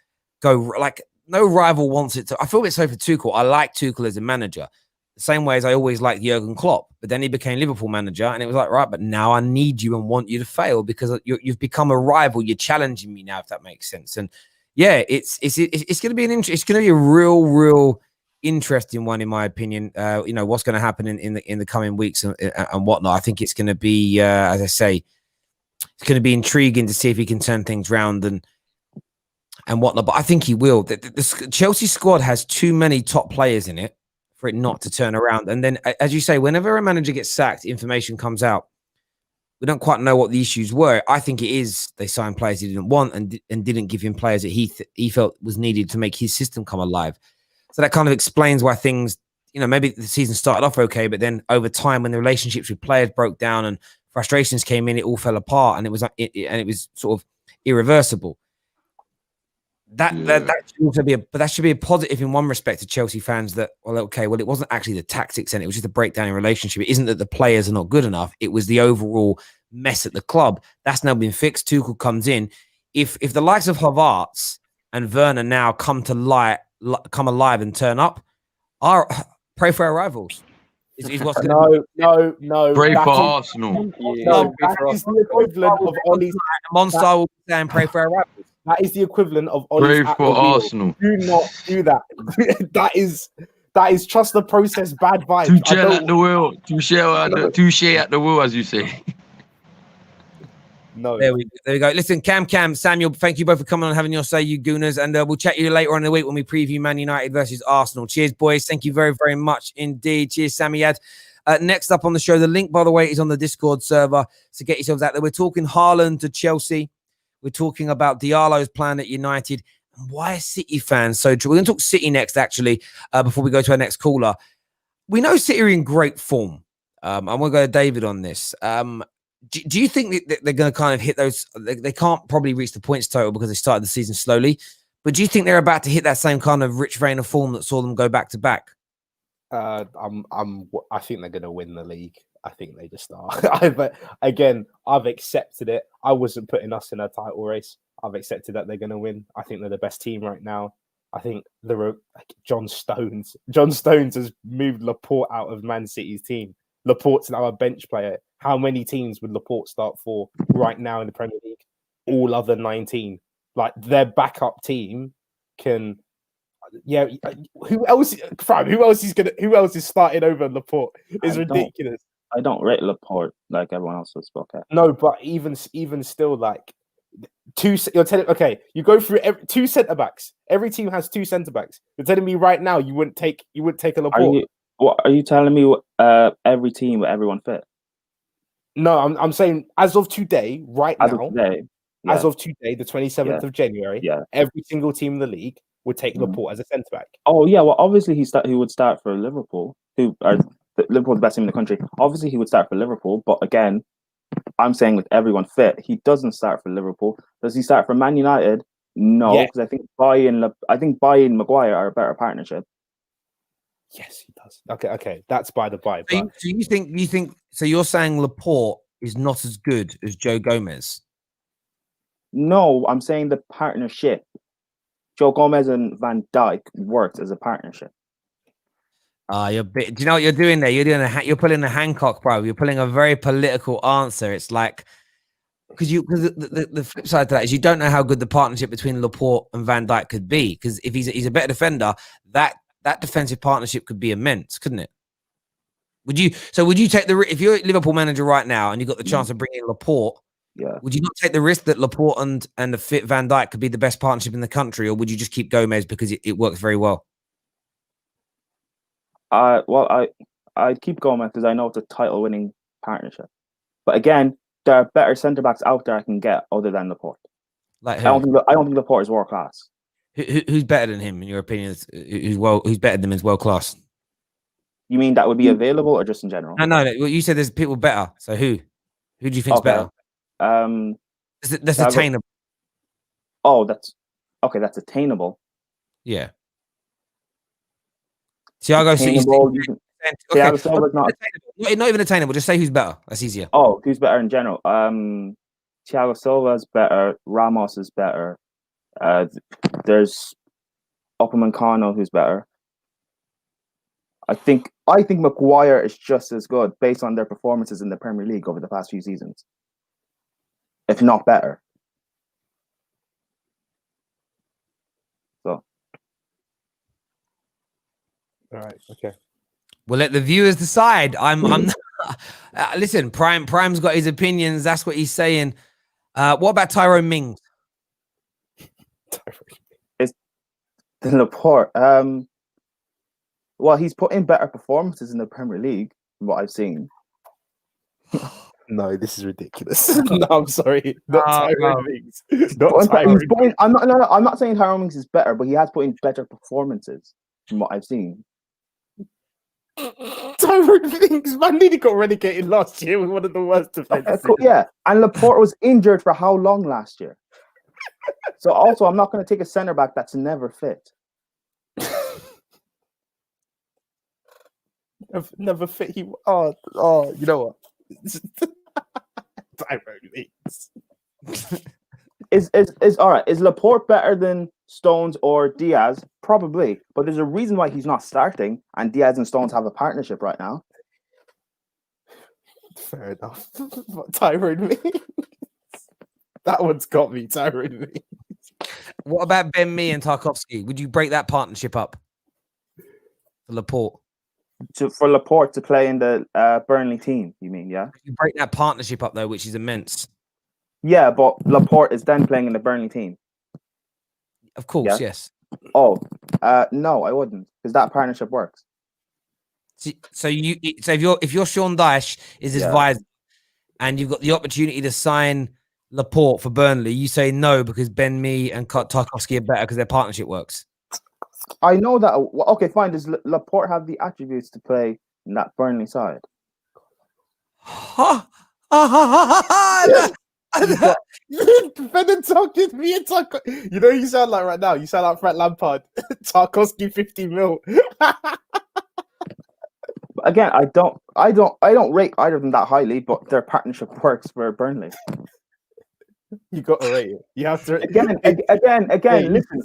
go like no rival wants it to. I feel a bit sorry for Tuchel. I like Tuchel as a manager, the same way as I always liked Jurgen Klopp. But then he became Liverpool manager, and it was like, right, but now I need you and want you to fail because you've become a rival. You're challenging me now, if that makes sense. And yeah, it's going to be it's going to be a real interesting one in my opinion. What's going to happen in the coming weeks and whatnot. I think it's going to be, as I say, it's going to be intriguing to see if he can turn things around and whatnot. But I think he will. The Chelsea squad has too many top players in it for it not to turn around. And then, as you say, whenever a manager gets sacked, information comes out. We don't quite know what the issues were. I think it is they signed players he didn't want and didn't give him players that he felt was needed to make his system come alive. So that kind of explains why things, maybe the season started off okay, but then over time when the relationships with players broke down and frustrations came in, it all fell apart, and it was sort of irreversible. That should also be that should be a positive in one respect to Chelsea fans that, it wasn't actually the tactics and it was just a breakdown in relationship. It isn't that the players are not good enough. It was the overall mess at the club. That's now been fixed. Tuchel comes in. If the likes of Havertz and Werner now come alive and turn up, pray for our rivals. Is what's No. Pray for Arsenal. That is the equivalent of Ollie's. Monster will be saying pray for our rivals. That is the equivalent of Ollie's. Pray for Arsenal. Do not do that. that is trust the process. Bad vibes. Touche at the wheel. Touche at the wheel, as you say. No. There we go. Listen, Cam, Samuel, thank you both for coming on and having your say, you gooners. And we'll chat you later on in the week when we preview Man United versus Arsenal. Cheers, boys. Thank you very, very much indeed. Cheers, Samiyad. Next up on the show, the link, by the way, is on the Discord server. So get yourselves out there. We're talking Haaland to Chelsea. We're talking about Diallo's plan at United. And why are City fans so true? We're going to talk City next, actually, before we go to our next caller. We know City are in great form. I'm going to go to David on this. Do you think that they're going to kind of hit those? They can't probably reach the points total because they started the season slowly. But do you think they're about to hit that same kind of rich vein of form that saw them go back to back? I think they're going to win the league. I think they just are. But again, I've accepted it. I wasn't putting us in a title race. I've accepted that they're going to win. I think they're the best team right now. I think John Stones has moved Laporte out of Man City's team. Laporte's now a bench player. How many teams would Laporte start for right now in the Premier League? All other 19. Like their backup team can. Yeah, who else is starting over Laporte? It's ridiculous. I don't rate Laporte like everyone else was spoke at. No, but even still, like you're telling you go through two centre backs. Every team has two centre backs. You're telling me right now you wouldn't take a Laporte. What are you telling me? Every team with everyone fit? No, I'm saying as of today, as of today, the 27th of January, every single team in the league would take Laporte as a centre back. Oh yeah, well obviously he would start for Liverpool, who are Liverpool the best team in the country. Obviously he would start for Liverpool, but again, I'm saying with everyone fit, he doesn't start for Liverpool. Does he start for Man United? No, because I think Bailly and Maguire are a better partnership. Yes, he does. Okay, that's by the by. So you think? So you're saying Laporte is not as good as Joe Gomez? No, I'm saying the partnership. Joe Gomez and Van Dijk worked as a partnership. Do you know what you're doing there? You're pulling a Hancock, bro. You're pulling a very political answer. It's like because the flip side to that is you don't know how good the partnership between Laporte and Van Dijk could be. Because if he's a better defender, that defensive partnership could be immense, couldn't it? Would you take if you're a Liverpool manager right now and you got the chance to bring in Laporte? Yeah. Would you not take the risk that Laporte and the fit Van Dijk could be the best partnership in the country, or would you just keep Gomez because it works very well? I'd keep Gomez because I know it's a title-winning partnership. But again, there are better centre backs out there I can get other than Laporte. Like I don't think Laporte is world class. Who's better than him in your opinion? Who's better than him is world class? You mean that would be available or just in general? No. You said there's people better. So who do you think's better? That's attainable. Oh, that's okay. That's attainable. Yeah. Thiago Silva's not even attainable. Just say who's better. That's easier. Oh, who's better in general? Thiago Silva's better. Ramos is better. There's Upamecano who's better. I think Maguire is just as good based on their performances in the Premier League over the past few seasons, if not better. So, all right, okay. We'll let the viewers decide. I'm listen. Prime's got his opinions. That's what he's saying. What about Tyrone Mings? It's Laporte. Well, he's put in better performances in the Premier League from what I've seen. No, this is ridiculous. No, I'm sorry. Not Tyrone Mings. I'm not saying Tyrone Mings is better, but he has put in better performances from what I've seen. Tyrone Mings, man, nearly got relegated last year with one of the worst defenses. Yeah, and Laporte was injured for how long last year? So also, I'm not going to take a centre back that's never fit. Never fit. You know what? Tyrone Mings. Is all right. Is Laporte better than Stones or Diaz? Probably, but there's a reason why he's not starting, and Diaz and Stones have a partnership right now. Fair enough. But Tyrone Mings, that one's got me. Tyrone Mings. What about Ben Mee and Tarkowski? Would you break that partnership up for Laporte? For Laporte to play in the Burnley team, you mean? Yeah. You break that partnership up though, which is immense. Yeah, but Laporte is then playing in the Burnley team. Of course, yes. Oh, no, I wouldn't, because that partnership works. So if you're Sean Dyche is his advisor, and you've got the opportunity to sign Laporte for Burnley, you say no because Ben Mee and Tarkowski are better because their partnership works. I know that. Okay, fine. Does Laporte have the attributes to play in that Burnley side? Better talking to me and Tarkowski. You know you sound like right now. You sound like Frank Lampard. Tarkowski 50 mil. Again, I don't rate either of them that highly, but their partnership works for Burnley. You got to rate it. You have to again. Listen.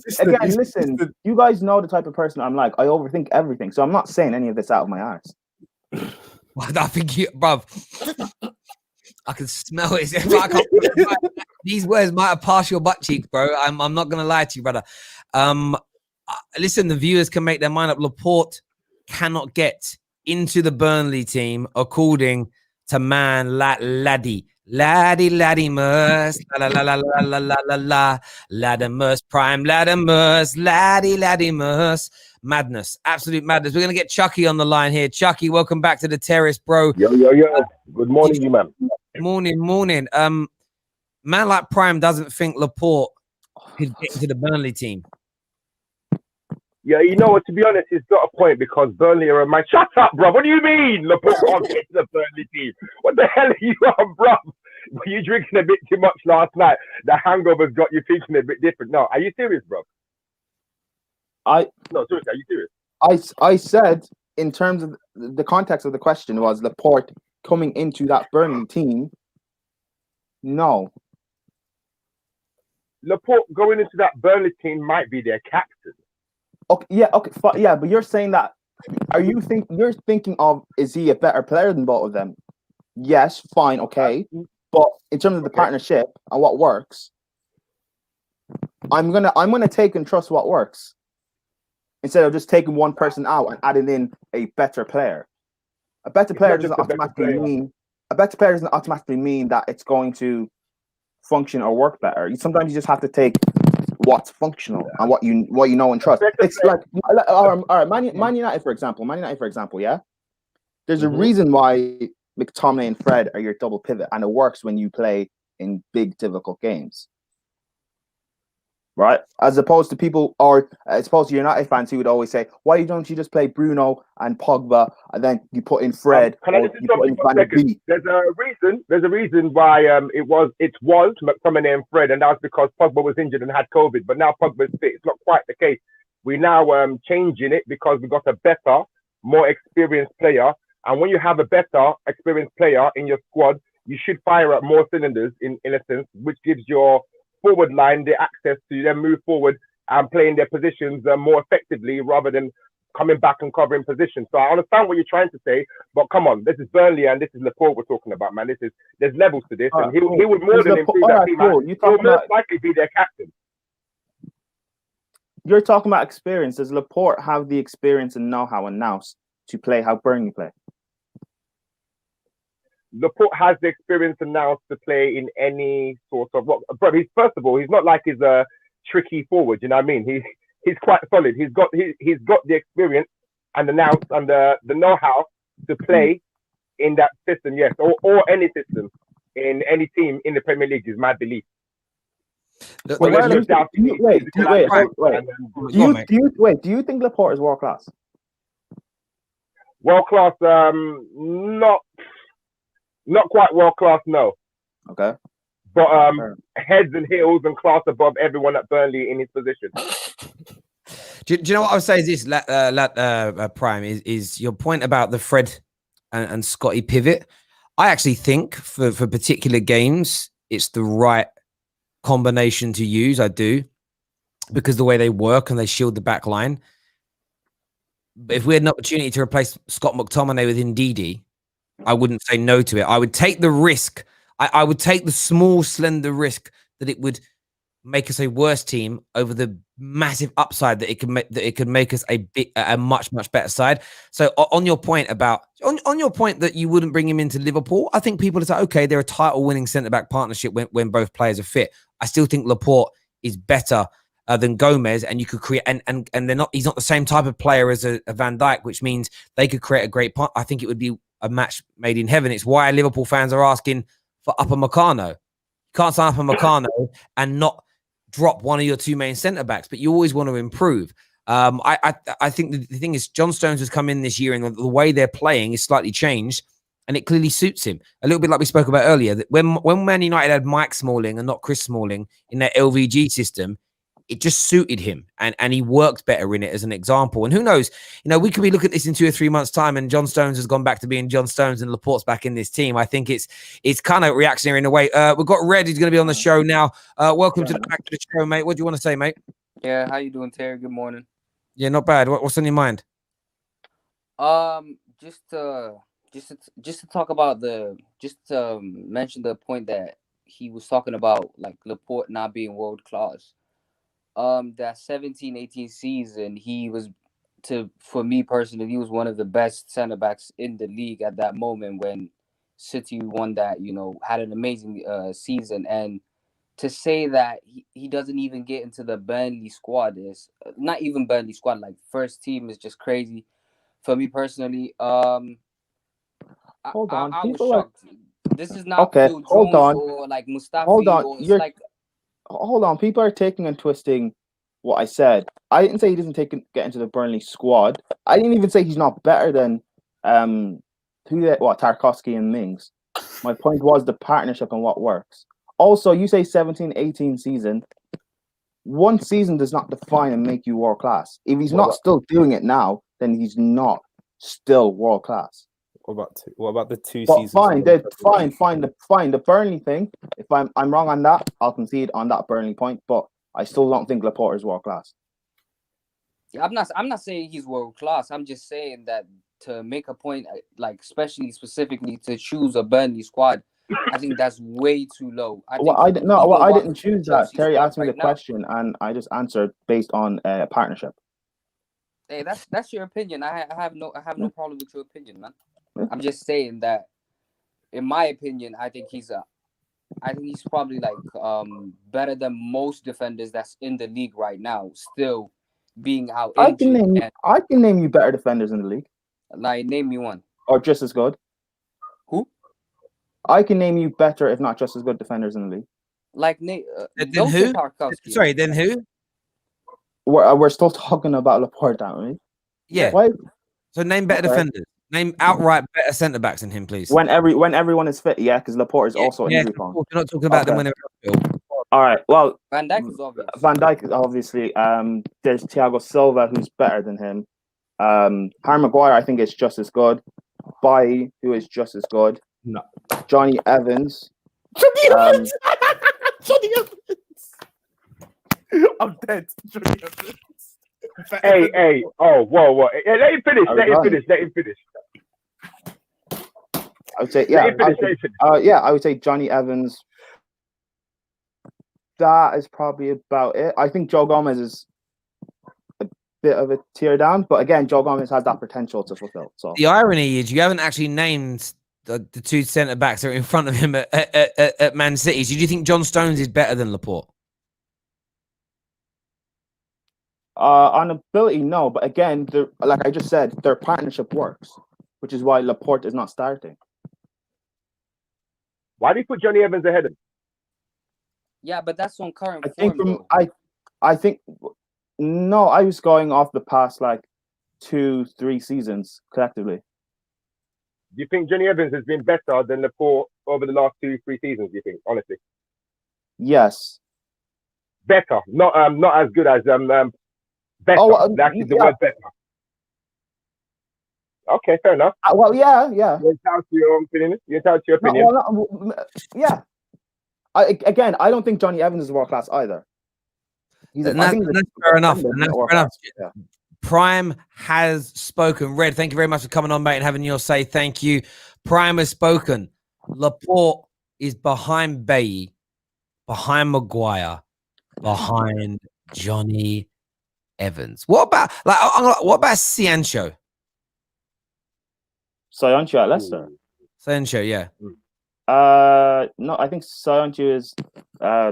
You guys know the type of person I'm like. I overthink everything, so I'm not saying any of this out of my arse. I think bruv, I can smell it. These words might have passed your butt cheeks, bro. I'm not gonna lie to you, brother. Listen, the viewers can make their mind up. Laporte cannot get into the Burnley team according to Laddie Murs, Ladder Murs, Prime Ladder Murs, Laddie Murs. Madness, absolute madness. We're gonna get Chucky on the line here. Chucky, welcome back to the Terrace, bro. Yo. Good morning, you man. Morning. Man like Prime doesn't think Laporte could get into the Burnley team. Yeah, you know what? To be honest, he's got a point because Burnley are a man. Shut up, bro. What do you mean, Laporte can't get to the Burnley team? What the hell are you on, bro? Were you drinking a bit too much last night? The hangover's got you thinking a bit different. No, are you serious, bro? No, seriously, are you serious? I said in terms of the context of the question was Laporte coming into that Burnley team. No. Laporte going into that Burnley team might be their captain. Okay, but you're saying that. You're thinking of, is he a better player than both of them? Yes, fine, okay. But in terms of the partnership and what works, I'm gonna take and trust what works instead of just taking one person out and adding in a better player. A better player doesn't automatically mean that it's going to function or work better. Sometimes you just have to take what's functional and what you know and trust. It's like all right, Man United, for example. Yeah. There's a reason why McTominay and Fred are your double pivot, and it works when you play in big, difficult games. Right? As opposed to people, or as opposed to United fans who would always say, why don't you just play Bruno and Pogba and then you put in Fred or you put in Van Dijk? There's a reason why it was McTominay and Fred, and that was because Pogba was injured and had COVID. But now Pogba's fit. It's not quite the case. We're now changing it because we got a better, more experienced player. And when you have a better, experienced player in your squad, you should fire at more cylinders in a sense, which gives your forward line the access to then move forward and play in their positions more effectively rather than coming back and covering positions. So I understand what you're trying to say, but come on, this is Burnley and this is Laporte we're talking about, man. There's levels to this, and he would more than improve that team. He'll most likely be their captain. You're talking about experience. Does Laporte have the experience and know-how and nous to play how Burnley play? Laporte has the experience and nous to play in any sort of but first of all, he's not like he's a tricky forward, you know what I mean? He's quite solid. He's got the experience and the nous and the know-how to play in that system, yes, or any system in any team in the Premier League is my belief. Do you think Laporte is world class? World class, not quite world class, no. Okay. But heads and heels and class above everyone at Burnley in his position. Do you know what I would say is this, Prime, is your point about the Fred and Scotty pivot. I actually think for particular games, it's the right combination to use. I do, because the way they work and they shield the back line. But if we had an opportunity to replace Scott McTominay with Ndidi, I wouldn't say no to it. I would take the risk. I would take the small, slender risk that it would make us a worse team over the massive upside that it could make us a much better side. So on your point about on your point that you wouldn't bring him into Liverpool, I think people are like, okay, they're a title-winning centre-back partnership when both players are fit. I still think Laporte is better than Gomez, and you could create and they're not. He's not the same type of player as a Van Dijk, which means they could create a great part. I think it would be a match made in heaven. It's why Liverpool fans are asking for Upamecano. You can't sign Upamecano and not drop one of your two main centre backs, but you always want to improve. I think the thing is, John Stones has come in this year, and the way they're playing is slightly changed, and it clearly suits him. A little bit like we spoke about earlier, that when Man United had Mike Smalling and not Chris Smalling in their LVG system, it just suited him, and he worked better in it as an example. And who knows, we could be looking at this in 2 or 3 months' time, and John Stones has gone back to being John Stones and Laporte's back in this team. I think it's kind of reactionary in a way. We've got Red, who's going to be on the show now. Welcome back to the show, mate. What do you want to say, mate? Yeah, how you doing, Terry? Good morning. Yeah, not bad. What's on your mind? Just to talk about mention the point that he was talking about, like Laporte not being world class. That 17-18 season, for me personally, he was one of the best center backs in the league at that moment when City won that, had an amazing season. And to say that he doesn't even get into the Burnley squad is not even Burnley squad, like first team, is just crazy for me personally. Hold on, I was shocked. This is not okay. Phil Jones or like Mustafi. Hold on, hold on. People are taking and twisting what I said. I didn't say he doesn't get into the Burnley squad. I didn't even say he's not better than Tarkowski and Mings. My point was the partnership and what works. Also, you say 17-18 season. One season does not define and make you world class. If he's not still doing it now, then he's not still world class. What about the 2 seasons? Fine. The Burnley thing. If I'm wrong on that, I'll concede on that Burnley point. But I still don't think Laporte is world class. Yeah, I'm not saying he's world class. I'm just saying that to make a point, like especially specifically to choose a Burnley squad, I think that's way too low. I Well, think I no, well, I didn't choose that. Chelsea's Terry squad asked me the right now. question, and I just answered based on partnership. Hey, that's your opinion. I have no problem with your opinion, man. Yeah. I'm just saying that, in my opinion, I think he's probably like better than most defenders that's in the league right now, still being out I can injured. name you better defenders in the league, Like, name me one. or just as good. Who? I can name you better, if not just as good, defenders in the league. Like, Then don't say who? Tarkowski. Sorry, then who? We're still talking about Laporte, aren't we? Yeah. Why? So name better Okay. defenders. Name outright better centre backs than him, please. When everyone is fit, yeah, because Laporte is also injury prone. We're not talking about them Okay. when they're hospital. All right. Well, Van Dijk is obvious. Van Dijk is obviously. There's Thiago Silva, who's better than him. Harry Maguire, I think, is just as good. Bailly, who is just as good. No. Johnny Evans. Johnny Evans. Johnny Evans. I'm dead. Johnny Evans. Hey. Oh, whoa. Hey, let him finish. Let him finish. I would say, yeah. Let him finish. I would say Johnny Evans. That is probably about it. I think Joe Gomez is a bit of a tear down, but again, Joe Gomez has that potential to fulfill. So The irony is you haven't actually named the two centre backs that are in front of him at Man City. So do you think John Stones is better than Laporte? on ability, no, but again, like I just said, their partnership works, which is why Laporte is not starting. Why do you put Johnny Evans ahead of him? Yeah, but that's on current I think form. I think no, I was going off the past like 2-3 seasons collectively. Do you think Johnny Evans has been better than Laporte over the last 2-3 seasons? Do you think, honestly? Yes. Better, not as good as better. That's the word better. Okay, fair enough. Well, yeah. You're entitled to your own opinion. Yeah. Again, I don't think Johnny Evans is world class either. That's fair enough. Yeah. Prime has spoken. Red, thank you very much for coming on, mate, and having your say. Thank you. Prime has spoken. Laporte is behind Bailly, behind Maguire, behind Johnny Evans. What about Sancho? Sancho at Leicester. Sancho, yeah. No, I think Sancho is. I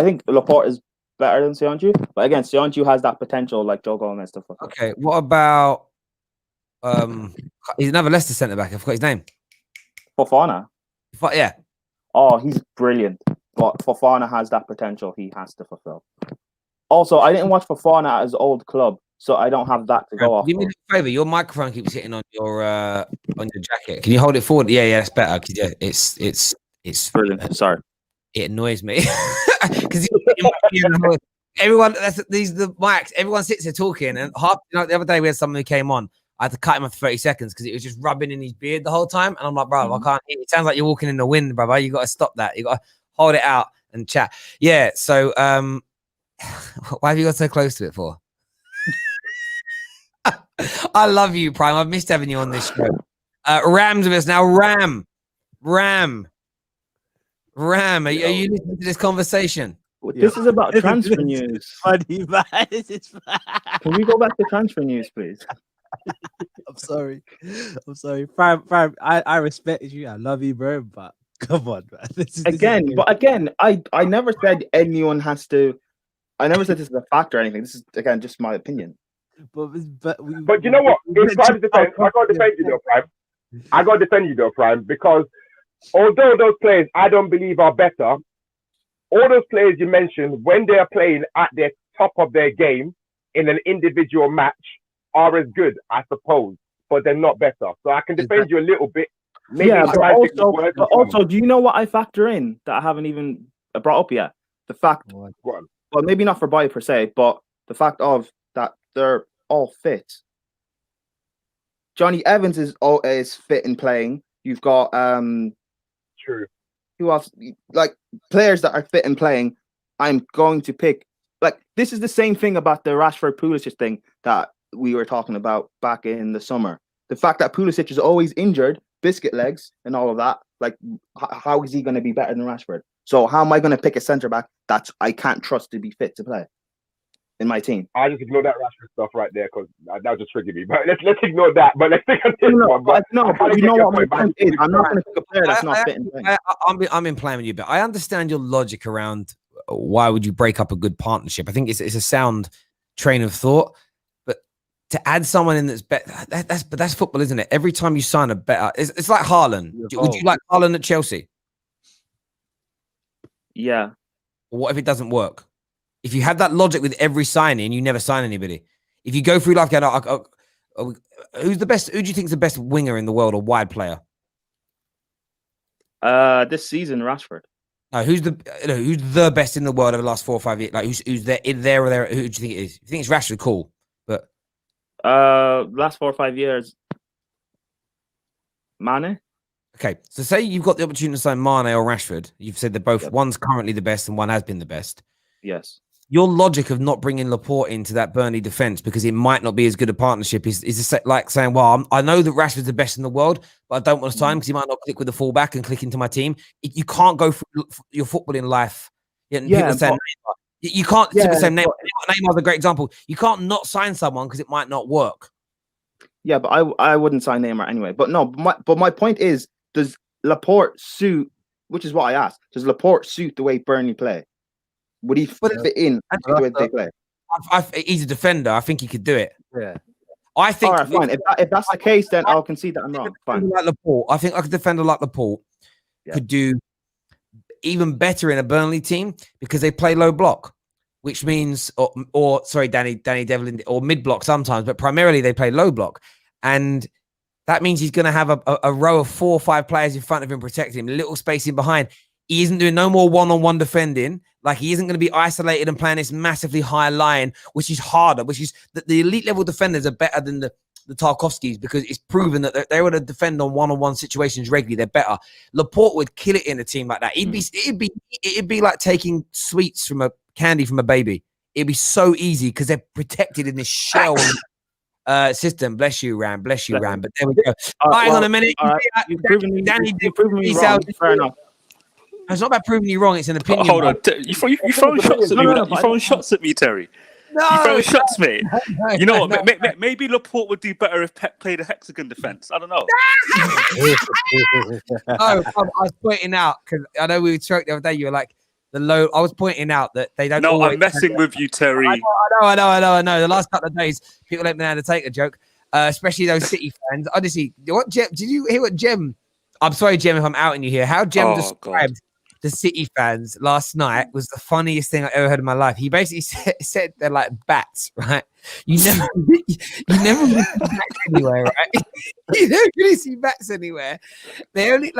think Laporte is better than Sancho, but again, Sancho has that potential like Joe Gomez to fuck. Okay, what about he's another Leicester centre back. I forgot his name. Fofana. Yeah. Oh, he's brilliant, but Fofana has that potential he has to fulfill. Also, I didn't watch Fofana at his old club, so I don't have that to go off. Give me a favor. Your microphone keeps hitting on your jacket. Can you hold it forward? Yeah, that's better. Yeah, it's brilliant. Sorry, it annoys me because everyone. These the mics. Everyone sits there talking, and the other day we had someone who came on. I had to cut him off for 30 seconds because it was just rubbing in his beard the whole time, and I'm like, bro, I can't. It sounds like you're walking in the wind, brother. You got to stop that. You got to hold it out and chat. Yeah. So, why have you got so close to it for? I love you, Prime. I've missed having you on this show. Ram's with us now. Ram. Are you listening to this conversation? This is about transfer news. Funny, man. It's Can we go back to transfer news, please? I'm sorry. Prime, I respect you. I love you, bro. But come on, man. Again, I never said anyone has to. I never said this is a fact or anything. This is again just my opinion. But you know what? In Prime's defense, I gotta defend you though, Prime. I gotta defend you though, Prime, because although those players I don't believe are better, all those players you mentioned, when they are playing at their top of their game in an individual match, are as good, I suppose, but they're not better. So I can defend you a little bit. Maybe but also, do you know what I factor in that I haven't even brought up yet? The fact, well, maybe not for Bailly per se, but the fact of that they're all fit. Johnny Evans is fit and playing. You've got true. Who else? Like players that are fit and playing. I'm going to pick. Like this is the same thing about the Rashford Pulisic thing that we were talking about back in the summer. The fact that Pulisic is always injured biscuit legs and all of that. Like, how is he going to be better than Rashford? So how am I going to pick a centre back that I can't trust to be fit to play in my team? I just ignore that Rashford stuff right there because that was just triggered me. But let's ignore that. But let's think of this one. But you know what my point is. I'm not going to pick a player that's not fit and playing. I'm in playing with you, but I understand your logic around why would you break up a good partnership. I think it's a sound train of thought. But to add someone in that's better, that's football, isn't it? Every time you sign a better, it's like Haaland. Would you like Haaland at Chelsea? Yeah. What if it doesn't work? If you have that logic with every signing, you never sign anybody. If you go through life, who's the best? Who do you think is the best winger in the world or wide player? This season, Rashford. Who's the best in the world over the last 4 or 5 years? Like who's there in there or there? Who do you think it is? You think it's Rashford? Cool, but last 4 or 5 years, Mane. Okay, so say you've got the opportunity to sign Mane or Rashford. You've said they're both. One's currently the best and one has been the best. Yes. Your logic of not bringing Laporte into that Burnley defense because it might not be as good a partnership is like saying, well, I know that Rashford's the best in the world, but I don't want to sign him because he might not click with the fullback and click into my team. You can't go through your football in life. People say you can't. People say Neymar's a great example. You can't not sign someone because it might not work. Yeah, but I wouldn't sign Neymar anyway. But no, my point is, does Laporte suit? Which is what I asked. Does Laporte suit the way Burnley play? Would he fit in the way they play? He's a defender. I think he could do it. Yeah. I think. All right, fine. If that's the case, then I'll concede that I'm wrong. Fine. Like Laporte, I think like a defender like Laporte could do even better in a Burnley team because they play low block, which means, Danny Devlin, or mid block sometimes, but primarily they play low block, and that means he's going to have a row of 4 or 5 players in front of him protecting him, a little space in behind. He isn't doing no more one-on-one defending. Like, he isn't going to be isolated and playing this massively high line, which is harder, which is the elite level defenders are better than the Tarkovskis because it's proven that they would defend on one-on-one situations regularly. They're better. Laporte would kill it in a team like that. It'd be like taking sweets from a candy from a baby. It'd be so easy because they're protected in this shell system. Bless you, Ram. Bless you, Ram. But there we go. Hang on a minute. You've proven me wrong. Fair enough. It's not about proving you wrong. It's an opinion. Hold on. You throwing shots at me? You throwing shots at me, Terry? No, you throwing shots, mate. You know what? No. Maybe Laporte would do better if Pep played a hexagon defense. I don't know. I was pointing out because I know we spoke the other day. You were like the low. I was pointing out that they don't. No, I'm messing with you, Terry. I know. The last couple of days, people let me know how to take a joke, especially those City fans. Honestly, did you hear what Jem? I'm sorry, Jem, if I'm outing you here. How Jem described the City fans last night was the funniest thing I ever heard in my life. He basically said they're like bats, right? You never really see bats anywhere, right? You don't really see bats anywhere. They only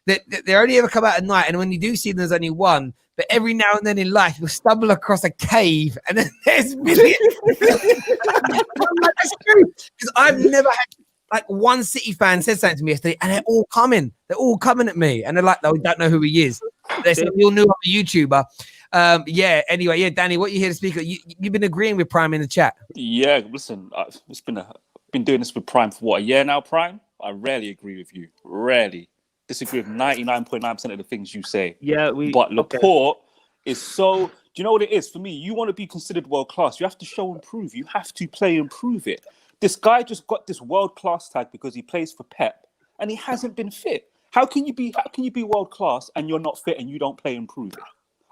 they only ever come out at night, and when you do see them, there's only one. But every now and then in life, you'll stumble across a cave, and then there's millions. That's true, because I've never had. Like, one City fan said something to me yesterday, and they're all coming. They're all coming at me, and they're like, "No, we don't know who he is." They said, "We all knew I'm a YouTuber." Anyway, Danny, what you here to speak? You've been agreeing with Prime in the chat. Yeah, listen, it's been doing this with Prime for what, a year now, Prime? I rarely agree with you. Rarely. Disagree with 99.9% of the things you say. Yeah, But Laporte is so... Do you know what it is? For me, you want to be considered world-class, you have to show and prove. You have to play and prove it. This guy just got this world-class tag because he plays for Pep, and he hasn't been fit. How can you be world-class and you're not fit and you don't play and prove it?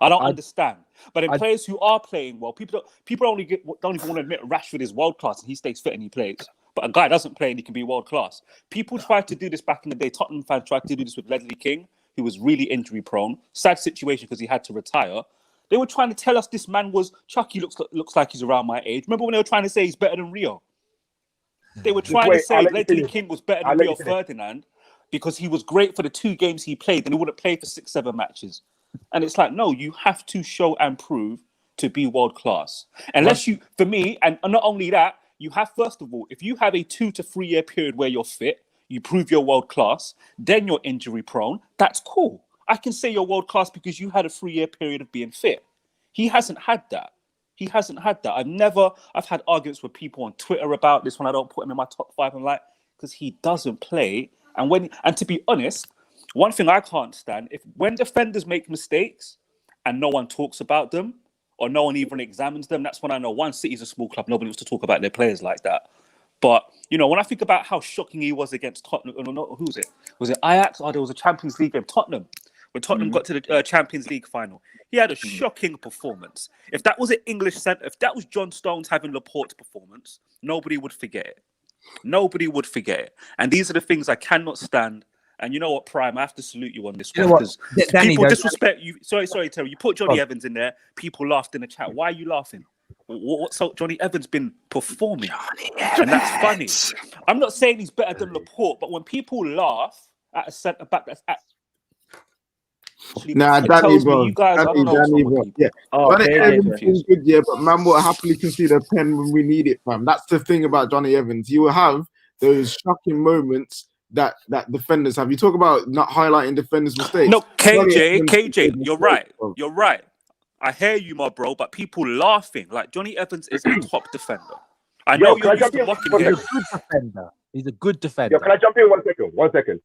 I don't understand. But in players who are playing well, people don't even want to admit Rashford is world-class and he stays fit and he plays. But a guy doesn't play and he can be world-class. People tried to do this back in the day. Tottenham fans tried to do this with Ledley King, who was really injury-prone. Sad situation because he had to retire. They were trying to tell us this man was... Chucky looks like he's around my age. Remember when they were trying to say he's better than Rio? They were trying to say Ledley King was better than Rio Ferdinand because he was great for the 2 games he played and he wouldn't play for 6-7 matches. And it's like, no, you have to show and prove to be world class. Unless you, for me, and not only that, you have, first of all, if you have a 2 to 3 year period where you're fit, you prove you're world class, then you're injury prone, that's cool. I can say you're world class because you had a 3 year period of being fit. He hasn't had that. I've had arguments with people on Twitter about this when I don't put him in my top 5. I'm like, because he doesn't play And to be honest, one thing I can't stand, when defenders make mistakes and no one talks about them or no one even examines them, that's when I know, one, City's a small club, nobody wants to talk about their players like that. But, when I think about how shocking he was against Tottenham, who was it? Was it Ajax? There was a Champions League game, Tottenham. When Tottenham got to the Champions League final, he had a shocking performance. If that was an English centre, if that was John Stones having Laporte's performance, nobody would forget it. Nobody would forget it. And these are the things I cannot stand. And you know what, Prime, I have to salute you on this one because people disrespect you. Sorry, Terry. You put Johnny Evans in there. People laughed in the chat. Why are you laughing? So Johnny Evans been performing, and that's funny. I'm not saying he's better than Laporte, but when people laugh at a centre back that's Danny, bro. You guys, Danny, bro. Yeah. Johnny Evans is good, yeah, but man will happily concede a pen when we need it, fam. That's the thing about Johnny Evans. He will have those shocking moments that defenders have. You talk about not highlighting defenders' mistakes. No, KJ, you're right. Bro. You're right. I hear you, my bro, but people laughing like Johnny Evans is a top defender. I know you're used to mocking him. He's a good defender. Can I jump in 1 second? 1 second.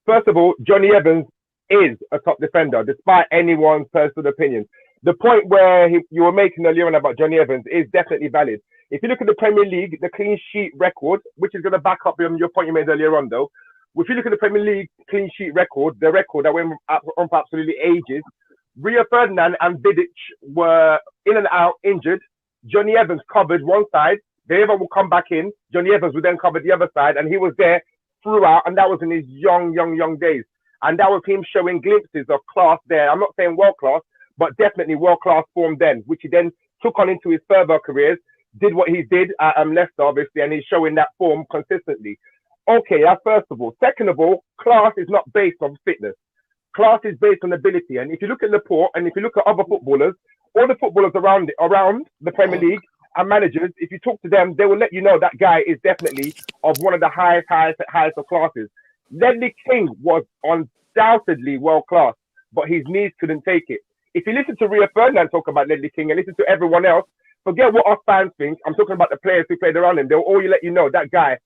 First of all, Johnny Evans is a top defender, despite anyone's personal opinions. The point where you were making earlier on about Johnny Evans is definitely valid. If you look at the Premier League, the clean sheet record, which is going to back up your point you made earlier on, though. If you look at the Premier League clean sheet record, the record that went on for absolutely ages, Rio Ferdinand and Vidic were in and out injured. Johnny Evans covered one side. The other will come back in. Johnny Evans would then cover the other side, and he was there throughout, and that was in his young days. And that was him showing glimpses of class there. I'm not saying world class, but definitely world class form then, which he then took on into his further careers, did what he did at Leicester, obviously, and he's showing that form consistently. Okay, that's first of all. Second of all, class is not based on fitness. Class is based on ability. And if you look at Laporte and if you look at other footballers, all the footballers around the Premier League and managers, if you talk to them, they will let you know that guy is definitely of one of the highest of classes. Ledley King was undoubtedly world class, but his knees couldn't take it. If you listen to Rio Ferdinand talk about Ledley King and listen to everyone else, forget what us fans think. I'm talking about the players who played around him. They'll all let you know that guy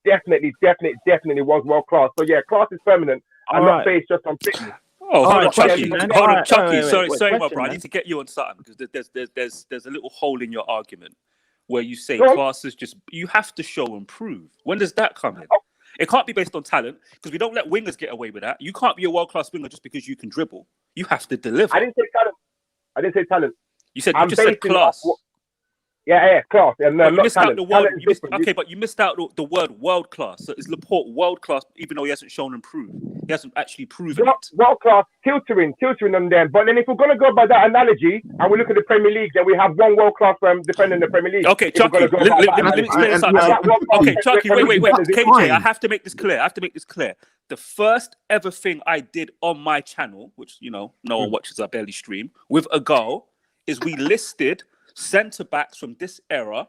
definitely was world class. So yeah, class is permanent and not based just on fitness. Oh, hold on, Chucky. Sorry, my bro. I need to get you on something because there's a little hole in your argument where you say class is just you have to show and prove. When does that come in? It can't be based on talent because we don't let wingers get away with that. You can't be a world class winger just because you can dribble. You have to deliver. I didn't say talent. You just said class. Yeah, class. And you missed out the word. But you missed out the word world class. So is Laporte world class, even though he hasn't shown and proved? He hasn't actually proven it. World class, tiltering on them. But then if we're gonna go by that analogy and we look at the Premier League, then we have one world class defender in the Premier League. Okay, Chucky, let me explain something. Okay, Chucky, wait. KJ, I have to make this clear. The first ever thing I did on my channel, which no one watches, I barely stream, with a goal, is we listed centre backs from this era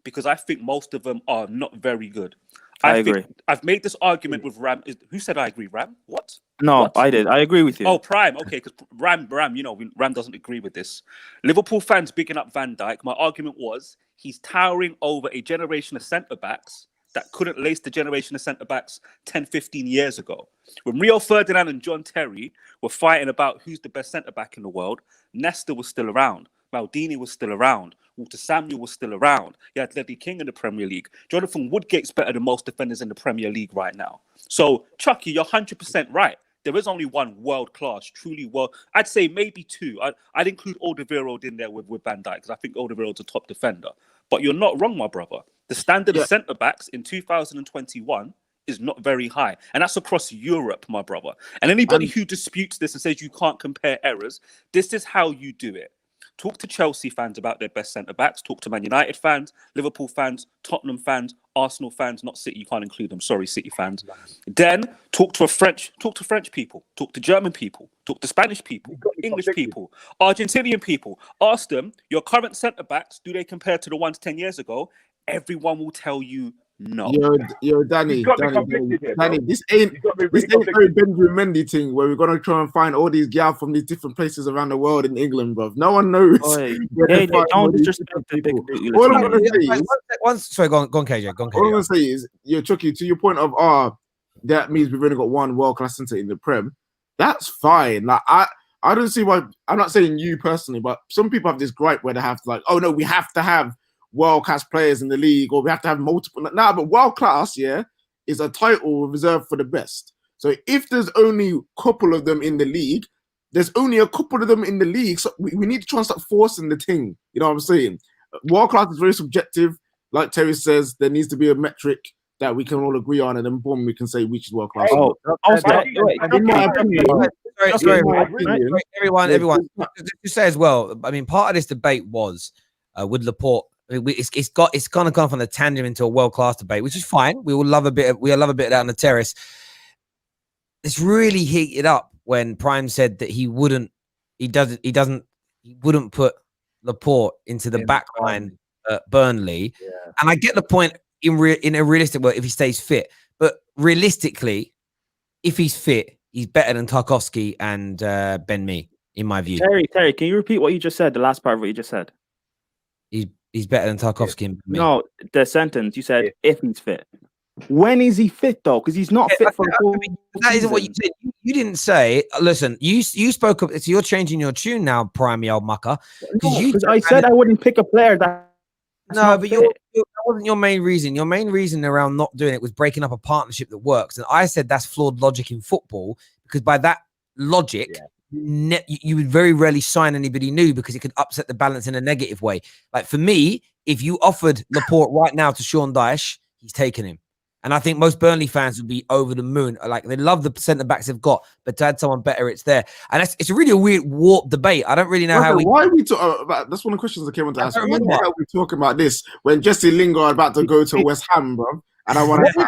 because I think most of them are not very good. I agree. I've made this argument with Ram. Who said I agree? Ram? What? No, what? I did. I agree with you. Oh, Prime. Okay, because Ram, Ram doesn't agree with this. Liverpool fans bigging up Van Dijk. My argument was he's towering over a generation of centre backs that couldn't lace the generation of centre backs 10, 15 years ago. When Rio Ferdinand and John Terry were fighting about who's the best centre back in the world, Nesta was still around. Maldini was still around. Walter Samuel was still around. You had Ledley King in the Premier League. Jonathan Woodgate's better than most defenders in the Premier League right now. So, Chucky, you're 100% right. There is only one world-class, truly world. I'd say maybe two. I'd include Alderweireld in there with Van Dijk because I think Alderweireld's a top defender. But you're not wrong, my brother. The standard of centre-backs in 2021 is not very high. And that's across Europe, my brother. And anybody who disputes this and says you can't compare errors, this is how you do it. Talk to Chelsea fans about their best centre-backs. Talk to Man United fans, Liverpool fans, Tottenham fans, Arsenal fans, not City. You can't include them. Sorry, City fans. Then talk to French people. Talk to German people. Talk to Spanish people, English people, Argentinian people. Ask them, your current centre-backs, do they compare to the ones 10 years ago? Everyone will tell you no. Yo, Danny, this ain't very Benjamin Mendy thing where we're gonna try and find all these gal from these different places around the world in England, bro. No one knows. Don't disrespect people. All I'm gonna say is, sorry, go on, KJ. All I'm gonna say is, Chucky, to your point of that means we've only got one world-class centre in the Prem. That's fine. Like I don't see why. I'm not saying you personally, but some people have this gripe where they have to like, oh no, we have to have world-class players in the league, or we have to have multiple. Nah, but world-class, yeah, is a title reserved for the best. So if there's only a couple of them in the league, there's only a couple of them in the league. So we need to try and start forcing the thing. You know what I'm saying? World-class is very subjective. Like Terrace says, there needs to be a metric that we can all agree on, and then boom, we can say which is world-class. Everyone, just say as well. I mean, part of this debate was with Laporte. It's kind of gone from the tangent into a world-class debate, which is fine. We love a bit of that on the terrace. It's really heated up when Prime said that he wouldn't put Laporte into the back line at Burnley. Yeah. And I get the point in a realistic way if he stays fit. But realistically, if he's fit, he's better than Tarkowski and Ben Mee, in my view. Terry, can you repeat what you just said? The last part of what you just said. He's better than Tarkowski and Ben Mee. No, the sentence you said if he's fit. When is he fit though? Because he's not fit for the whole That isn't what you said. You didn't say. Listen, you spoke up. So you're changing your tune now, Prime, you old mucker. Because I said I wouldn't pick a player that. No, but that wasn't your main reason. Your main reason around not doing it was breaking up a partnership that works. And I said that's flawed logic in football, because by that logic, you would very rarely sign anybody new because it could upset the balance in a negative way. Like for me, if you offered Laporte right now to Sean Dyche, he's taking him. And I think most Burnley fans would be over the moon. Like they love the centre backs they've got, but to add someone better, it's there. And it's really a weird warped debate. I don't really know why are we talking about. That's one of the questions I came on to ask. Why are we talking about this when Jesse Lingard about to go to West Ham, bro? And I want to.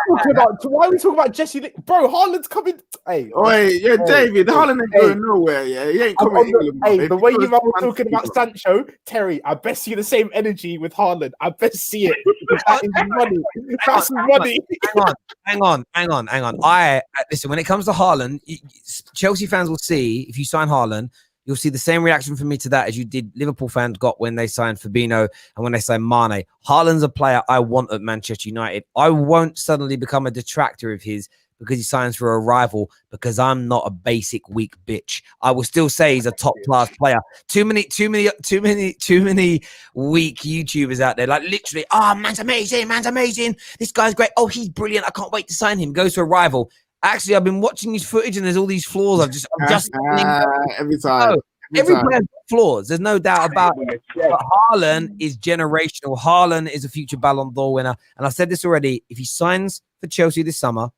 Why are we talking about Jesse? Bro, Haaland's coming. Hey, David, Haaland ain't going nowhere. Yeah, he ain't coming. The way you were talking about Sancho, Terry, I bet see the same energy with Haaland. I bet see it. That is money. That's money. Hang on. Listen. When it comes to Haaland, Chelsea fans will see if you sign Haaland. You'll see the same reaction from me to that as you did Liverpool fans got when they signed Fabinho and when they signed Mane. Haaland's a player I want at Manchester United. I won't suddenly become a detractor of his because he signs for a rival, because I'm not a basic weak bitch. I will still say he's a top class player. Too many weak YouTubers out there. Like literally, man's amazing. This guy's great. Oh, he's brilliant. I can't wait to sign him. Goes to a rival. Actually, I've been watching his footage and there's all these flaws. I'm just every time. Every player's got flaws. There's no doubt about it. But Haaland is generational. Haaland is a future Ballon d'Or winner. And I said this already. If he signs for Chelsea this summer,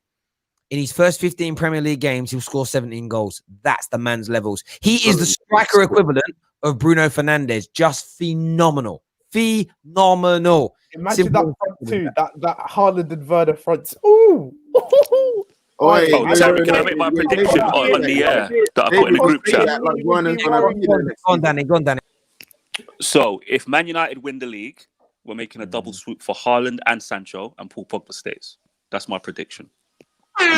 in his first 15 Premier League games, he'll score 17 goals. That's the man's levels. He is the striker equivalent of Bruno Fernandes. Just phenomenal. Phenomenal. Imagine that front two. That Haaland and Werner front. Ooh. Terry, can I make my prediction on the air that I put in the group chat? Go on, Danny. So, if Man United win the league, we're making a double swoop for Haaland and Sancho, and Paul Pogba stays. That's my prediction. And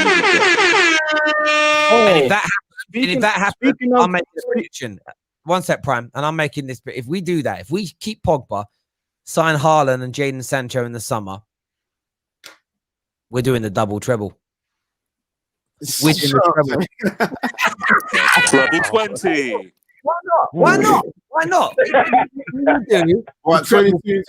if that happens, I'll make this prediction. One sec, Prime, and I'm making this. But if we do that, if we keep Pogba, sign Haaland and Jadon Sancho in the summer, we're doing the double treble. Treble 20. Why not? What, 22,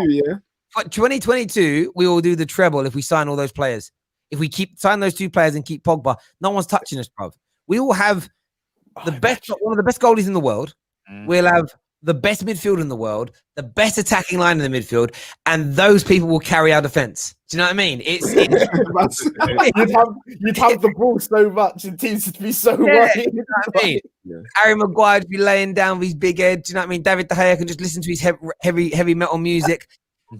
yeah? For 2022, we will do the treble if we sign all those players. If we sign those two players and keep Pogba, no one's touching us, bruv. We will have one of the best goalies in the world. We'll have the best midfield in the world, the best attacking line in the midfield, and those people will carry our defense. Do you know what I mean? You'd have the ball so much and teams would be so worried. You know what I mean? Harry Maguire would be laying down with his big head. Do you know what I mean? David De Gea can just listen to his heavy metal music.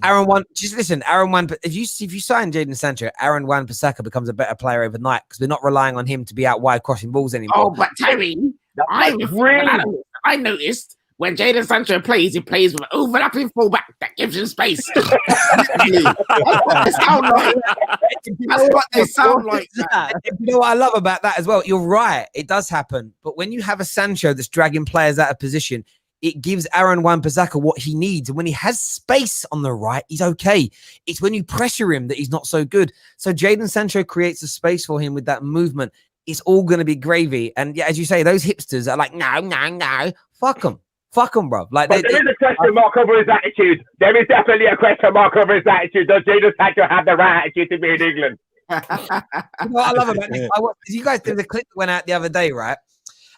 Aaron Wan. If you sign Jadon Sancho, Aaron Wan-Bissaka becomes a better player overnight because we're not relying on him to be out wide crossing balls anymore. Oh, but Terry, I noticed when Jadon Sancho plays, he plays with an overlapping fullback that gives him space. That's what they sound like. You know what I love about that as well? You're right. It does happen. But when you have a Sancho that's dragging players out of position, it gives Aaron Wan-Bissaka what he needs. And when he has space on the right, he's okay. It's when you pressure him that he's not so good. So Jadon Sancho creates a space for him with that movement. It's all going to be gravy. And yeah, as you say, those hipsters are like, no. Fuck them. Fuck them, bro. Like, but there is a question mark over his attitude. There is definitely a question mark over his attitude. Does Jadon Sancho have the right attitude to be in England? You know what I love about this? You guys did the clip that went out the other day, right?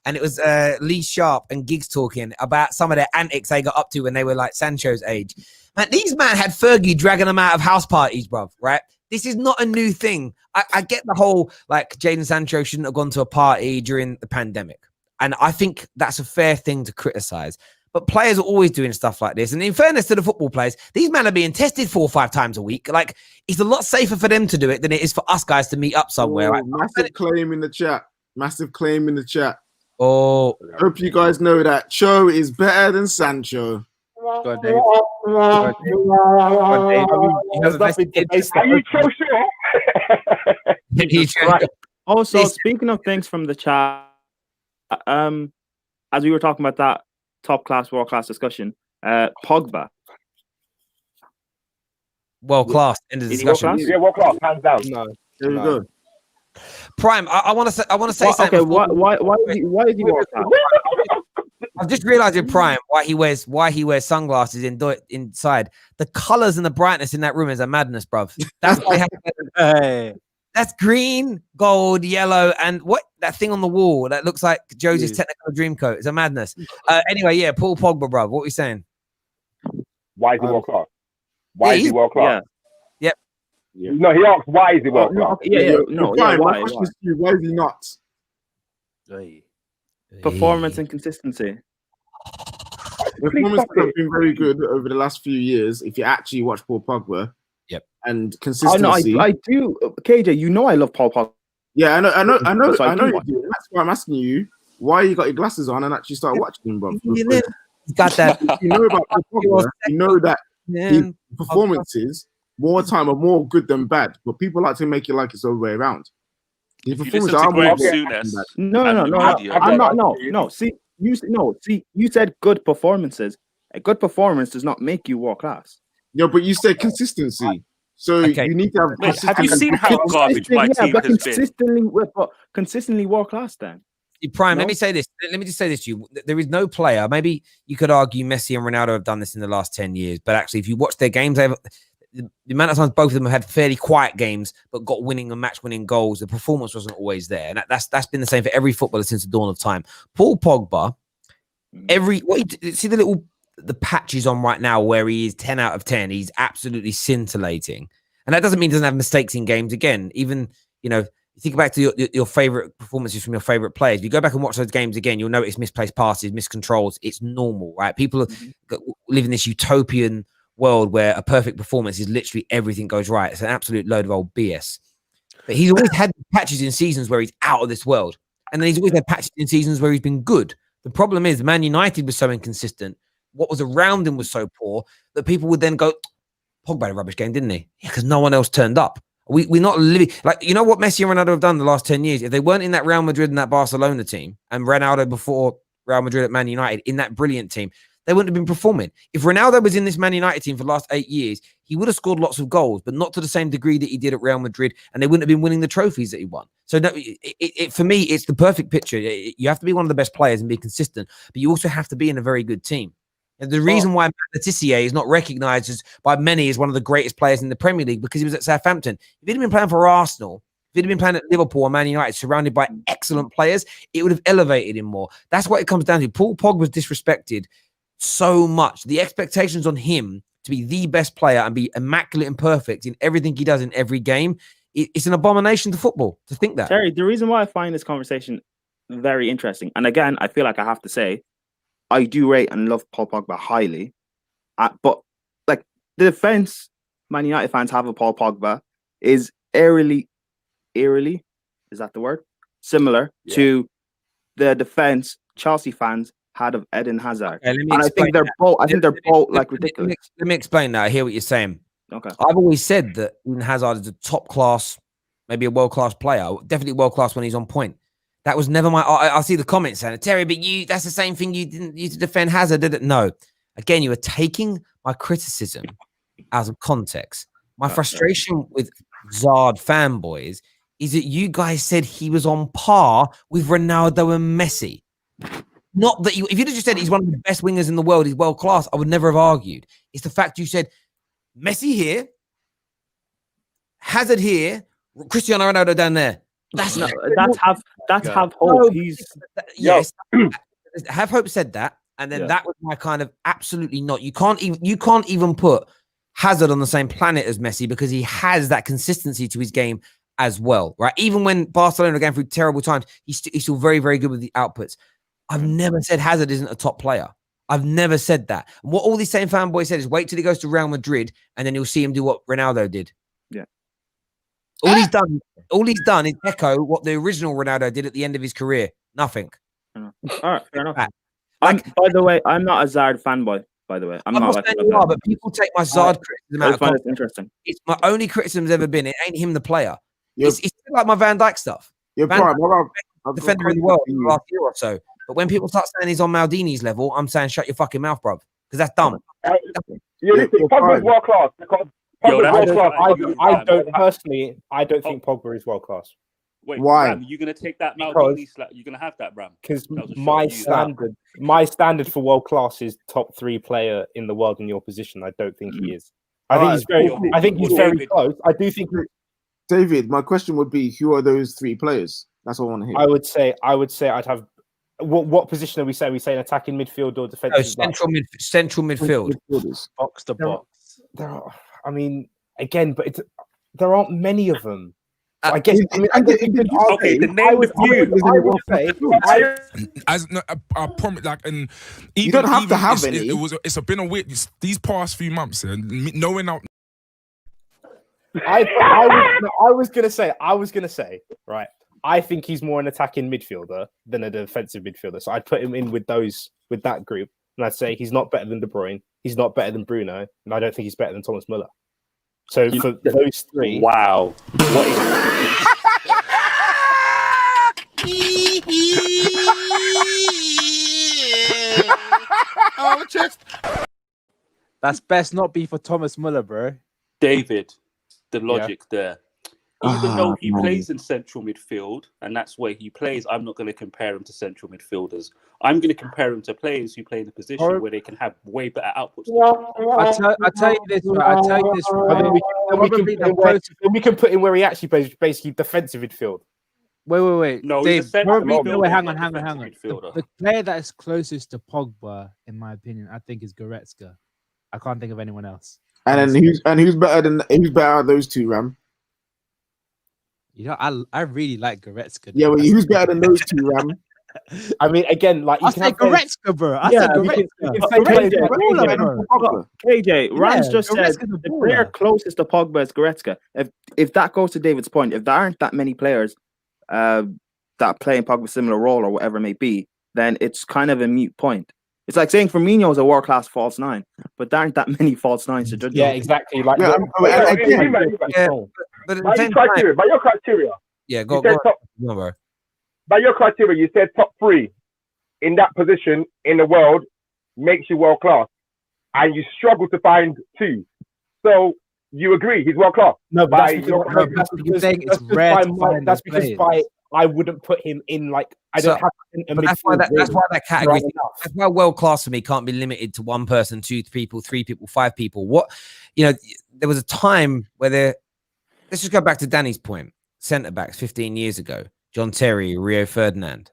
And it was Lee Sharp and Giggs talking about some of their antics they got up to when they were like Sancho's age. Man, these man had Fergie dragging them out of house parties, bro, right? This is not a new thing. I get the whole, like, Jadon Sancho shouldn't have gone to a party during the pandemic. And I think that's a fair thing to criticize. But players are always doing stuff like this. And in fairness to the football players, these men are being tested 4 or 5 times a week. Like, it's a lot safer for them to do it than it is for us guys to meet up somewhere. Right? Massive claim in the chat. Massive claim in the chat. Oh, hope you guys know that Cho is better than Sancho. God, Dave. God, Dave. Are you so sure? Right. Also, speaking of things from the chat, as we were talking about that top class, world class discussion, Pogba. World class in the discussion. Yeah, world class, hands down. No, there we go. Prime, I want to say something. Okay, why is he world class? I've just realized in Prime why he wears sunglasses inside. The colors and the brightness in that room is a madness, bruv. That's why that's green, gold, yellow, and what that thing on the wall that looks like Joseph's technical dream coat. It's a madness. Anyway, yeah, Paul Pogba, bruv. What are we saying? Why is he world class? Why is he world class? Yep. No, he asked why is he world class? My question is to you, why is he not? Performance and consistency. Performance has been very good over the last few years. If you actually watch Paul Pogba, and consistency. I do, KJ. You know I love Paul Pogba. Yeah, I know. You do. That's why I'm asking you why you got your glasses on and actually start watching him, bro. You got that. You know about Paul Pogba. You know that his performances more time are more good than bad, but people like to make it like it's the other way around. His performances are more good than bad. No. I'm not. No. See, you said good performances. A good performance does not make you world class. No, but you said consistency. So you need to have. Mate, have you seen how garbage my team has been? Consistently world class. Then, Prime. Let me say this. Let me just say this to you. There is no player. Maybe you could argue Messi and Ronaldo have done this in the last 10 years, but actually, if you watch their games, the amount of times both of them have had fairly quiet games, but got winning and match-winning goals, the performance wasn't always there, and that's been the same for every footballer since the dawn of time. Paul Pogba, see the patches on right now where he is 10 out of 10. He's absolutely scintillating. And that doesn't mean he doesn't have mistakes in games. Again, even, you think back to your favorite performances from your favorite players. If you go back and watch those games again, you'll notice misplaced passes, miscontrols. It's normal, right? People live in this utopian world where a perfect performance is literally everything goes right. It's an absolute load of old BS. But he's always had patches in seasons where he's out of this world. And then he's always had patches in seasons where he's been good. The problem is Man United was so inconsistent. What was around him was so poor that people would then go, Pogba had a rubbish game, didn't he? Yeah, because no one else turned up. We're not living like, you know what Messi and Ronaldo have done the last 10 years? If they weren't in that Real Madrid and that Barcelona team, and Ronaldo before Real Madrid at Man United in that brilliant team, they wouldn't have been performing. If Ronaldo was in this Man United team for the last 8 years, he would have scored lots of goals, but not to the same degree that he did at Real Madrid, and they wouldn't have been winning the trophies that he won. So no, for me, it's the perfect picture. You have to be one of the best players and be consistent, but you also have to be in a very good team. And the reason why Letizia is not recognised by many as one of the greatest players in the Premier League because he was at Southampton. If he'd been playing for Arsenal, if he'd been playing at Liverpool or Man United, surrounded by excellent players, it would have elevated him more. That's what it comes down to. Paul Pogba was disrespected so much. The expectations on him to be the best player and be immaculate and perfect in everything he does in every game, it's an abomination to football to think that. Terry, the reason why I find this conversation very interesting, and again, I feel like I have to say, I do rate and love Paul Pogba highly, but like the defense Man United fans have of Paul Pogba is eerily, is that the word? Similar to the defense Chelsea fans had of Eden Hazard. Okay, and I think they're both like ridiculous. Let me explain that. I hear what you're saying. Okay. I've always said that Eden Hazard is a top class, maybe a world class player, definitely world class when he's on point. That was never my. I see the comments saying, Terry, but that's the same thing you didn't use to defend Hazard, did it? No. Again, you are taking my criticism out of context. My frustration with Zard fanboys is that you guys said he was on par with Ronaldo and Messi. Not that if you'd have just said he's one of the best wingers in the world, he's world class, I would never have argued. It's the fact you said Messi here, Hazard here, Cristiano Ronaldo down there. That's have hope. Yes, have hope said that, and then that was my kind of absolutely not. You can't even put Hazard on the same planet as Messi because he has that consistency to his game as well, right? Even when Barcelona are going through terrible times, he's still very, very good with the outputs. I've never said Hazard isn't a top player. I've never said that. And what all these same fanboys said is wait till he goes to Real Madrid and then you'll see him do what Ronaldo did. Yeah. All he's done is echo what the original Ronaldo did at the end of his career. Nothing. All right, fair enough. By the way, I'm not a Zard fanboy. By the way, I'm not saying you are, but people take my Zard criticism out of context. Interesting. It's my only criticism's ever been. It ain't him the player. It's like my Van Dijk stuff. Defender in the world in the last year or so. But when people start saying he's on Maldini's level, I'm saying shut your fucking mouth, bruv, because that's dumb. Pogba's world class. I don't think Pogba is world class. Wait, why? Ram, you're gonna take that Maldini slap? You're gonna have that, Ram? Because my standard for world class is top 3 player in the world in your position. I don't think he is. I think he's very close. I do think. David, my question would be, who are those 3 players? That's what I want to hear. I would say I'd have. What position are we saying? Are we saying attacking midfield or defensive? Central midfield. Box to box. There are. I mean, again, but there aren't many of them. So I guess. Okay, the name of you. I promise. Like, and even, you don't have to have any. It's been a weird. These past few months, and knowing out. I was gonna say, right. I think he's more an attacking midfielder than a defensive midfielder. So I'd put him in with that group, and I'd say he's not better than De Bruyne, he's not better than Bruno, and I don't think he's better than Thomas Muller. So for those 3, wow, That's best not be for Thomas Muller, bro. David, the logic there. Even though he plays in central midfield, and that's where he plays, I'm not going to compare him to central midfielders. I'm going to compare him to players who play in a position where they can have way better outputs. I tell you this. We can put him where he actually plays, basically defensive midfield. Wait. No, Dave, hang on. Midfielder. The player that is closest to Pogba, in my opinion, I think is Goretzka. I can't think of anyone else. And then who's better than those 2, Ram? You know, I really like Goretzka. Yeah, well, who's better than those 2, Ram? I mean, again, like I said Goretzka, bro. I said Goretzka. KJ, Rams just said the player closest to Pogba is Goretzka. If that goes to David's point, if there aren't that many players that play in Pogba's similar role or whatever it may be, then it's kind of a moot point. It's like saying Firmino is a world-class false 9, but there aren't that many false 9s to judge. Yeah, exactly. Like, by your criteria. Yeah, go bro. By your criteria, you said top 3 in that position in the world makes you world class, and you struggle to find 2. So you agree he's world class? No, but that's because I wouldn't put him in like I don't have. That's why that category. That's why world class for me can't be limited to 1 person, 2 people, 3 people, 5 people. There was a time where let's just go back to Danny's point. Centre backs 15 years ago. John Terry, Rio Ferdinand,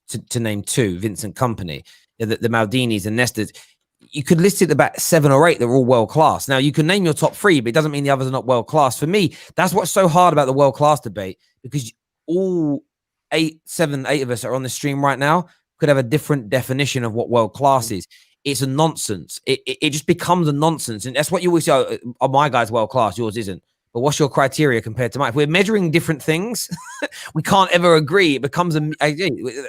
to name 2, Vincent Kompany, the Maldinis and Nestas. You could list it about 7 or 8 that were all world class. Now you can name your top 3, but it doesn't mean the others are not world class. For me, that's what's so hard about the world class debate, because all 8 of us are on the stream right now could have a different definition of what world class is. It's a nonsense. It just becomes a nonsense, and that's what you always say. Oh, my guy's world class, yours isn't. But what's your criteria compared to mine? If we're measuring different things, we can't ever agree. It becomes the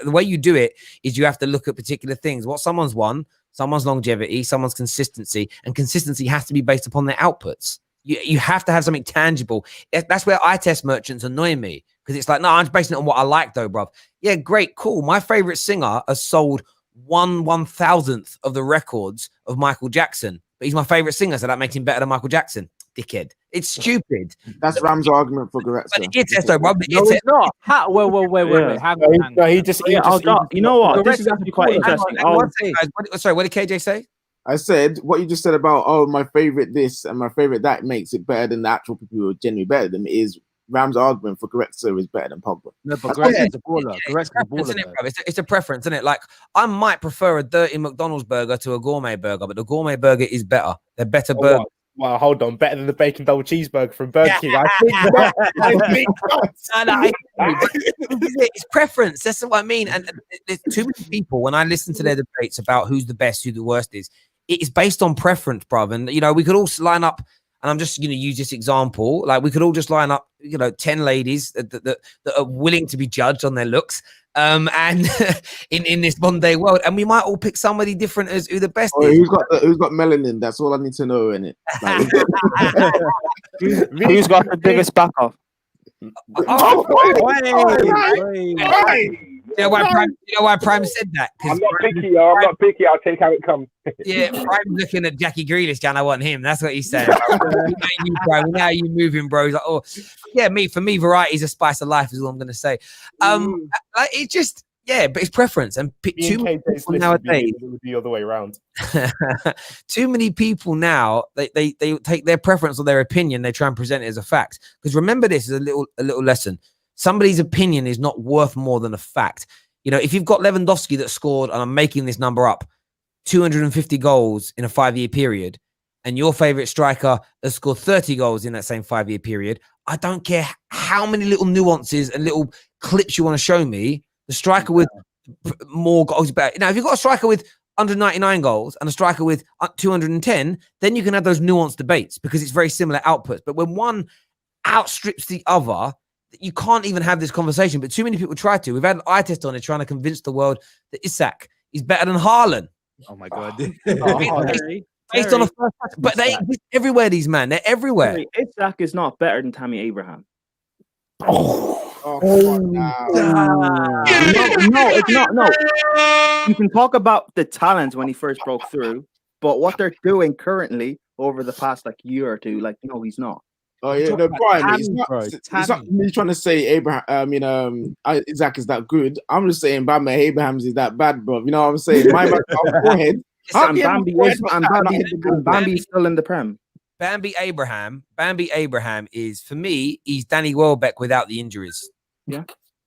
way you do it is you have to look at particular things. What someone's won, someone's longevity, someone's consistency, and consistency has to be based upon their outputs. You have to have something tangible. That's where eye test merchants annoy me, because it's like, no, I'm basing it on what I like, though, bruv. Yeah, great, cool. My favorite singer has sold 1/1000th of the records of Michael Jackson, but he's my favorite singer, so that makes him better than Michael Jackson. Dickhead. It's stupid. That's Ram's argument for Goretzka. It's though, bro. No, it's not. Wait. Hang on. No, he just. You know what? This is actually quite interesting. Sorry, what did KJ say? I said what you just said about my favorite this and my favorite that makes it better than the actual people who are genuinely better than him is Ram's argument for Goretzka is better than Pogba. No, but Goretzka's a baller. Goretzka's a baller. It's a preference, isn't it? Like, I might prefer a dirty McDonald's burger to a gourmet burger, but the gourmet burger is better. They're better burgers. Wow, hold on. Better than the bacon double cheeseburger from Burger King. I think not. It's preference. That's what I mean. And there's too many people, when I listen to their debates about who's the best, who the worst is, it is based on preference, bruv. And, you know, we could all line up, and I'm just going to use this example. Like, we could all just line up, 10 ladies that are willing to be judged on their looks. And in this modern day world, and we might all pick somebody different as who the best is. Who's got melanin? That's all I need to know, innit? Like, who's got the biggest back off? You know why Prime said that? I'm not picky, yo. I'm not picky. I'll take how it comes. Yeah, Prime's looking at Jackie Grealish, going, I want him. That's what he's saying. Now you moving, bro. He's like, oh, yeah, for me, variety is a spice of life, is all I'm going to say. Like, it just, but it's preference. And too many people nowadays, it would be the other way around. Too many people now, they take their preference or their opinion, they try and present it as a fact. Because remember, this is a little lesson. Somebody's opinion is not worth more than a fact. If you've got Lewandowski that scored, and I'm making this number up, 250 goals in a 5-year period, and your favorite striker has scored 30 goals in that same 5-year period, I don't care how many little nuances and little clips you want to show me, the striker with more goals is better. Now, if you've got a striker with 199 goals and a striker with 210, then you can have those nuanced debates because it's very similar outputs. But when one outstrips the other, you can't even have this conversation. But too many people try to. We've had an eye test on it trying to convince the world that Isak is better than Haaland. Oh my God. Based on a first, but they exist everywhere, these men. They're everywhere. Isak is not better than Tammy Abraham. No, it's not. No. You can talk about the talent when he first broke through, but what they're doing currently over the past year or two, no, he's not. Oh yeah, no, Brian. It's not me trying to say Isaac is that good. I'm just saying Abraham's is that bad, bro. You know what I'm saying? My forehead. Bambi's still in the Prem. Bambi Abraham is, for me, he's Danny Welbeck without the injuries. Yeah.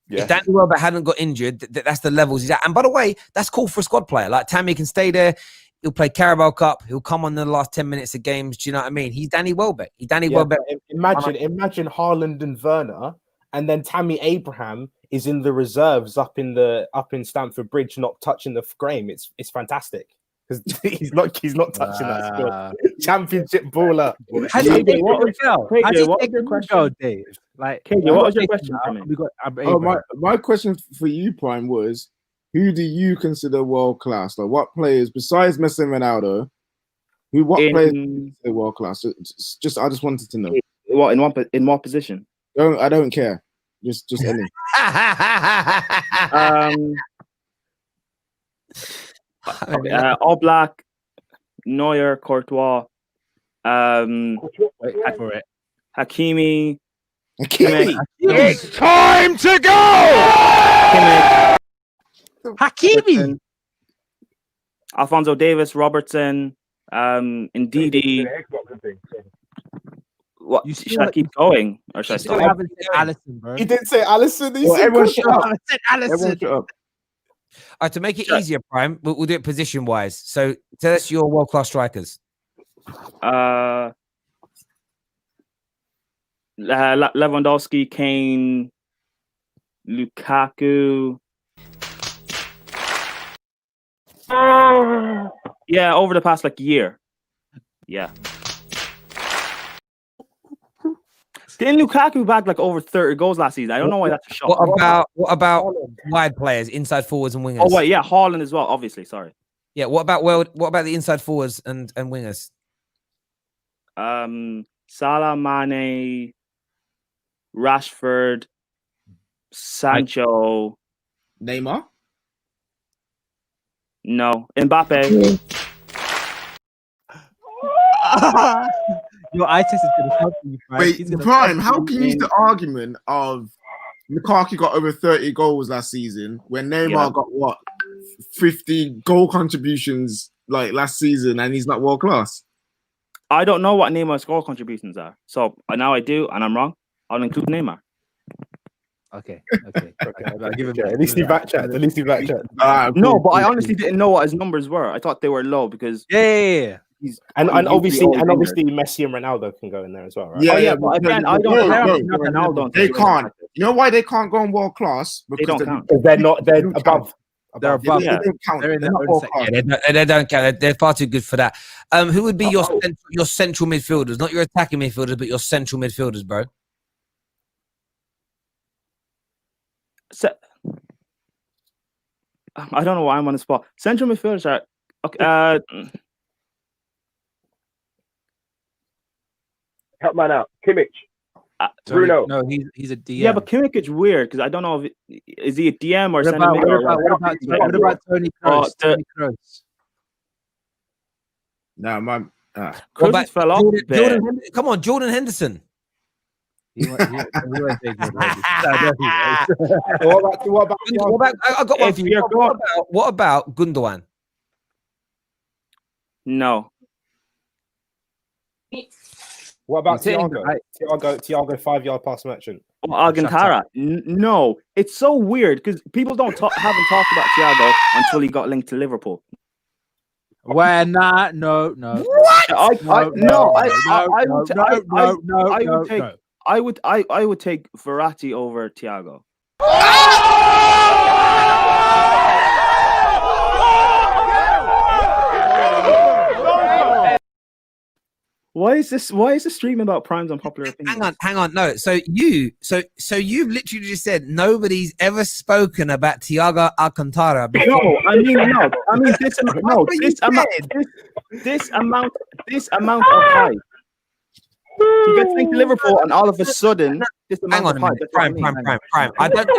If Danny Welbeck hadn't got injured, that's the levels he's at. And by the way, that's cool for a squad player. Like, Tammy can stay there. He'll play Carabao Cup. He'll come on in the last 10 minutes of games. Do you know what I mean? He's Danny Welbeck. Welbeck. Imagine Haaland and Werner, and then Tammy Abraham is in the reserves up in Stamford Bridge, not touching the frame. It's fantastic. Because he's not touching that squad. Championship baller. How do you take your question, Dave? Like, KJ, what was your question? My question for you, Prime, was who do you consider world class? Like, what players besides Messi and Ronaldo? Players do you consider world class? I just wanted to know. What in what position? I don't care. Just any. All Black, Neuer, Courtois, wait for it. Hakimi. It's time to go. Hakimi. Alphonso Davies, Robertson, Ndidi. What? Should I keep going, or should I stop? Haven't said Allison, bro. He didn't say Allison. Everyone shut up. I said Allison. To make it easier, Prime, we'll do it position-wise. So tell us your world-class strikers. Lewandowski, Kane, Lukaku. Yeah, over the past year. Yeah. Didn't Lukaku back over 30 goals last season? I don't know why that's a shock. What about wide players, inside forwards and wingers? Oh wait, yeah, Haaland as well. Obviously, sorry. Yeah. What about the inside forwards and wingers? Salah, Mane, Rashford, Sancho. Neymar. No. Mbappe. Your eye test is going to help you, Prime. Wait, He's gonna Prime, press how you can you use in. the argument of Lukaku got over 30 goals last season when Neymar got what 50 goal contributions like last season and he's not world class? I don't know what Neymar's goal contributions are. So now I do, and I'm wrong. I'll include Neymar. Okay. I'll give him that. At least he back checked. At least he back checked. No, but I honestly didn't know what his numbers were. I thought they were low because yeah. And obviously always Messi and Ronaldo can go in there as well, right? Yeah, but again, I don't care. Ronaldo. They can't. You know why they can't go on world class? Because don't count. They're not. They're above. They're above. They don't count. They're in their not own world section. class. They don't count. They're far too good for that. Who would be your central midfielders? Not your attacking midfielders, but your central midfielders, bro. I don't know why I'm on the spot. Central midfielders are okay. Help man out. Kimmich. Bruno. No, he's a DM. Yeah, but Kimmich is weird because I don't know if is he a DM or what about Tony Kroos? Tony Kroos. No, man. Kroos fell off. Come on, Jordan Henderson. What about? I got one for you. What about Gundogan? No. What about Thiago? Thiago 5-yard pass merchant. Alcantara. No. It's so weird because people haven't talked about Thiago until he got linked to Liverpool. Well, no. What? I would take Verratti over Thiago. Why is this stream about Prime's unpopular opinion? Hang on. No. So you've literally just said nobody's ever spoken about Thiago Alcantara before. No, I mean this amount of hype. He gets linked to Liverpool, and all of a sudden, hang on a minute. Prime. I don't know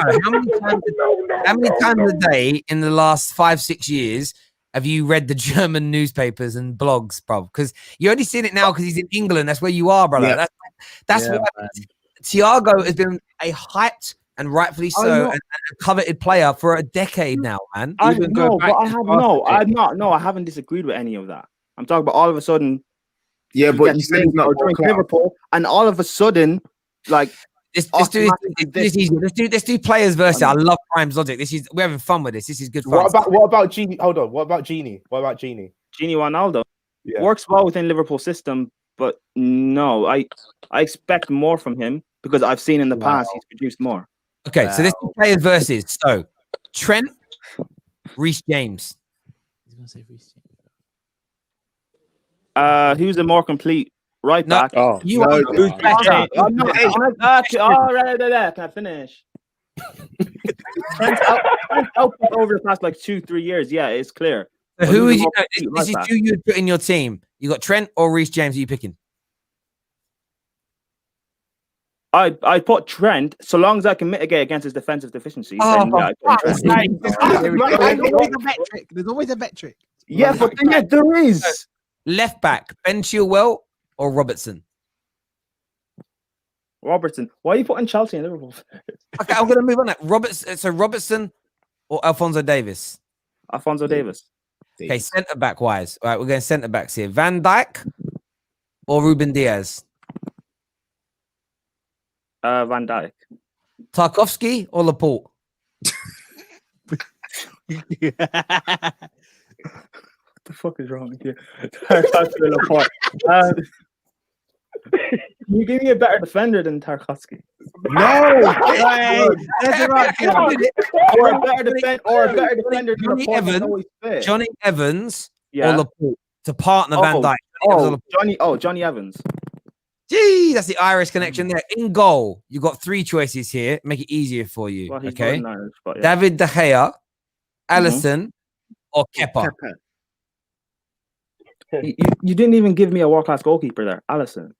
how many times a day in the last 5-6 years have you read the German newspapers and blogs, bro? Because you only seen it now because he's in England. That's where you are, brother. Yeah. That's why Thiago has been a hyped and rightfully so and a coveted player for a decade now, man. I haven't disagreed with any of that. I'm talking about all of a sudden. Yeah, but you said he's not joined Liverpool, and all of a sudden, like let's do players versus. I love Prime's logic. We're having fun with this. This is good fun. What about Genie? Hold on. What about Genie? Genie Ronaldo works well within Liverpool system, but no, I expect more from him because I've seen in the past he's produced more. Okay, so this is players versus. So Trent, Reece James. He's gonna say Reece James. Who's a more complete right back? Can I finish? Trent's out over the past like 2-3 years. Yeah, it's clear. So who is this is who you'd put in your team? You got Trent or Reece James? Are you picking? I put Trent so long as I can mitigate against his defensive deficiencies. There's always a metric. Yeah, but there is. Left back, Ben Chilwell or Robertson? Robertson. Why are you putting Chelsea and Liverpool? Okay, I'm going to move on that. Robertson or Alphonso Davies? Alphonso Davies. Okay, centre back wise. All right, we're going centre backs here. Van Dijk or Ruben Diaz? Van Dijk. Tarkowski or Laporte? What the fuck is wrong with you? Can you give me a better defender than Tarkowski? No, or a better defender than Johnny Evans or Laporte to partner Van Dijk. Johnny Evans. Gee, that's the Irish connection there. In goal, you got 3 choices here. Make it easier for you. Well, okay, Irish, but David De Gea, Alisson, or Kepa. You didn't even give me a world-class goalkeeper there, Alisson.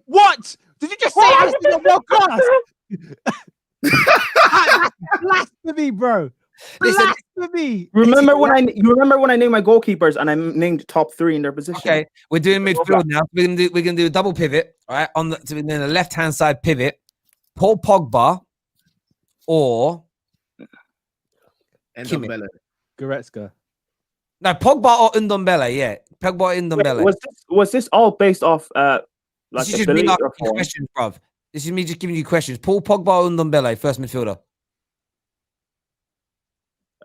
What? Did you just say Alisson is world-class? That's blasphemy, bro. Listen, Blasphemy. Remember when I named my goalkeepers and I named top 3 in their position? Okay, we're doing midfield now. We're gonna do a double pivot, all right? On the left hand side pivot, Paul Pogba or Ndombele. Goretzka. no Pogba or Ndombele. Yeah, Pogba or Ndombele. Was this all based off like This is just me ability asking or you form? questions, bruv. This is me just giving you questions. Paul Pogba or Ndombele, first midfielder.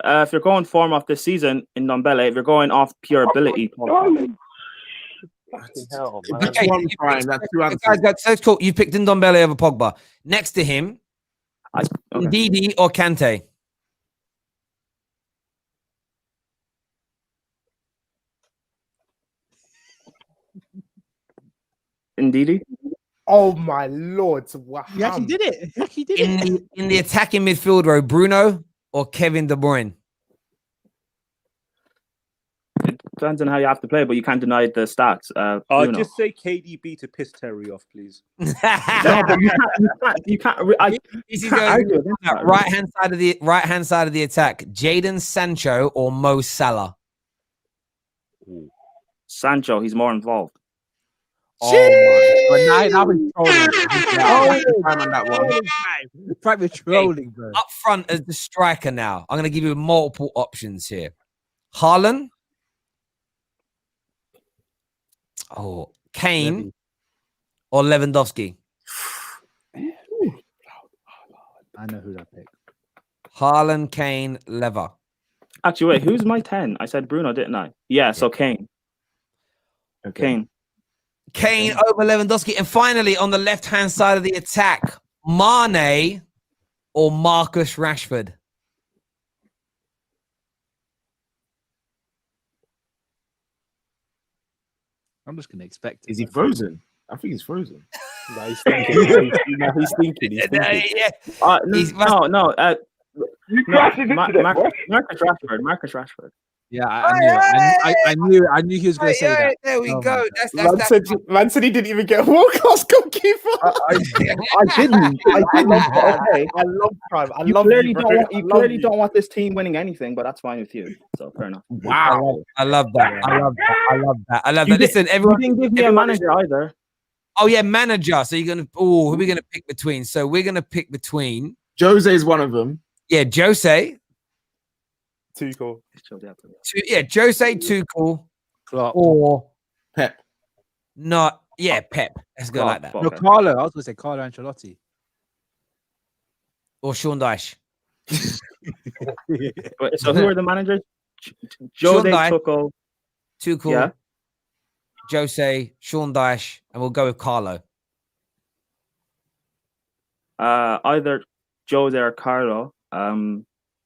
If you're going form off this season in Ndombele, if you're going off pure ability, Fucking hell, man. That's one prime. That's two answers. Guys, that's cool. You picked Ndombele over Pogba. Next to him, Ndidi or Kante. Ndidi. Oh my lord! Wow. You actually did it. You actually did it. In the attacking midfield row, Bruno or Kevin De Bruyne. Depends on how you have to play, but you can't deny the stats. Bruno. Just say KDB to piss Terry off, please. No, but you can't. This is right hand side of the attack. Jadon Sancho or Mo Salah. Sancho, he's more involved. Oh my! Now we're trolling. Time on that one. Right, we're trolling, bro. Up front as the striker now. I'm going to give you multiple options here. Haaland. Oh, Kane or Lewandowski. I know who that picked. Haaland, Kane, Lever. Actually, wait, who's my 10? I said Bruno, didn't I? Yeah, so Kane. Okay. Kane over Lewandowski. And finally, on the left-hand side of the attack, Mane or Marcus Rashford. I'm just going to expect it. Is he frozen? I think he's frozen. No, he's thinking. He's thinking. No. Marcus Marcus Rashford. Yeah, I knew he was going to say that. There we go. Man said he didn't even get a world-class goalkeeper. I didn't. Okay. I love Prime. You clearly don't want this team winning anything, but that's fine with you. So fair enough. Wow. I love that. I love that. Listen, everyone. You didn't give me a manager either. Oh, yeah, manager. So you're going to, who are we going to pick between? So we're going to pick between. Jose is one of them. Yeah, Jose. Tuchel. Jose, Tuchel, or Pep. Not, Pep. Let's go like that. No, Carlo. I was going to say Carlo Ancelotti. Or Sean Dyche. So who are the managers? Jose, Tuchel, yeah. Jose, Sean Dyche, and we'll go with Carlo. Either Jose or Carlo.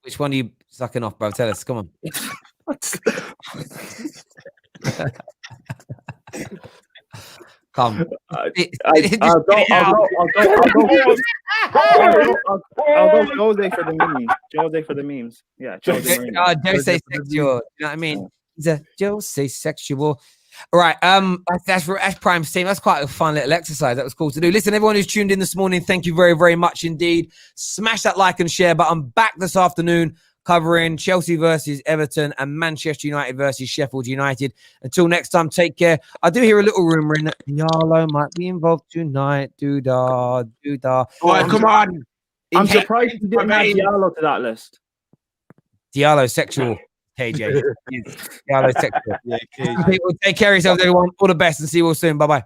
Which one are you sucking off, bro? Tell us. Come on. Come. I'll go Jose for the memes. Jose for the memes. Yeah. Jose sexual. You know what I mean? He's a Jose sexual. All right. That's Prime's team. That's quite a fun little exercise. That was cool to do. Listen, everyone who's tuned in this morning, thank you very, very much indeed. Smash that like and share button. Back this afternoon, covering Chelsea versus Everton and Manchester United versus Sheffield United. Until next time, take care. I do hear a little rumor in that Diallo might be involved tonight. Doo-dah. Oh, come on. I'm surprised you didn't add Diallo to that list. Diallo sexual. KJ. Diallo sexual. Yeah, KJ. Take care of yourselves, everyone. All the best and see you all soon. Bye-bye.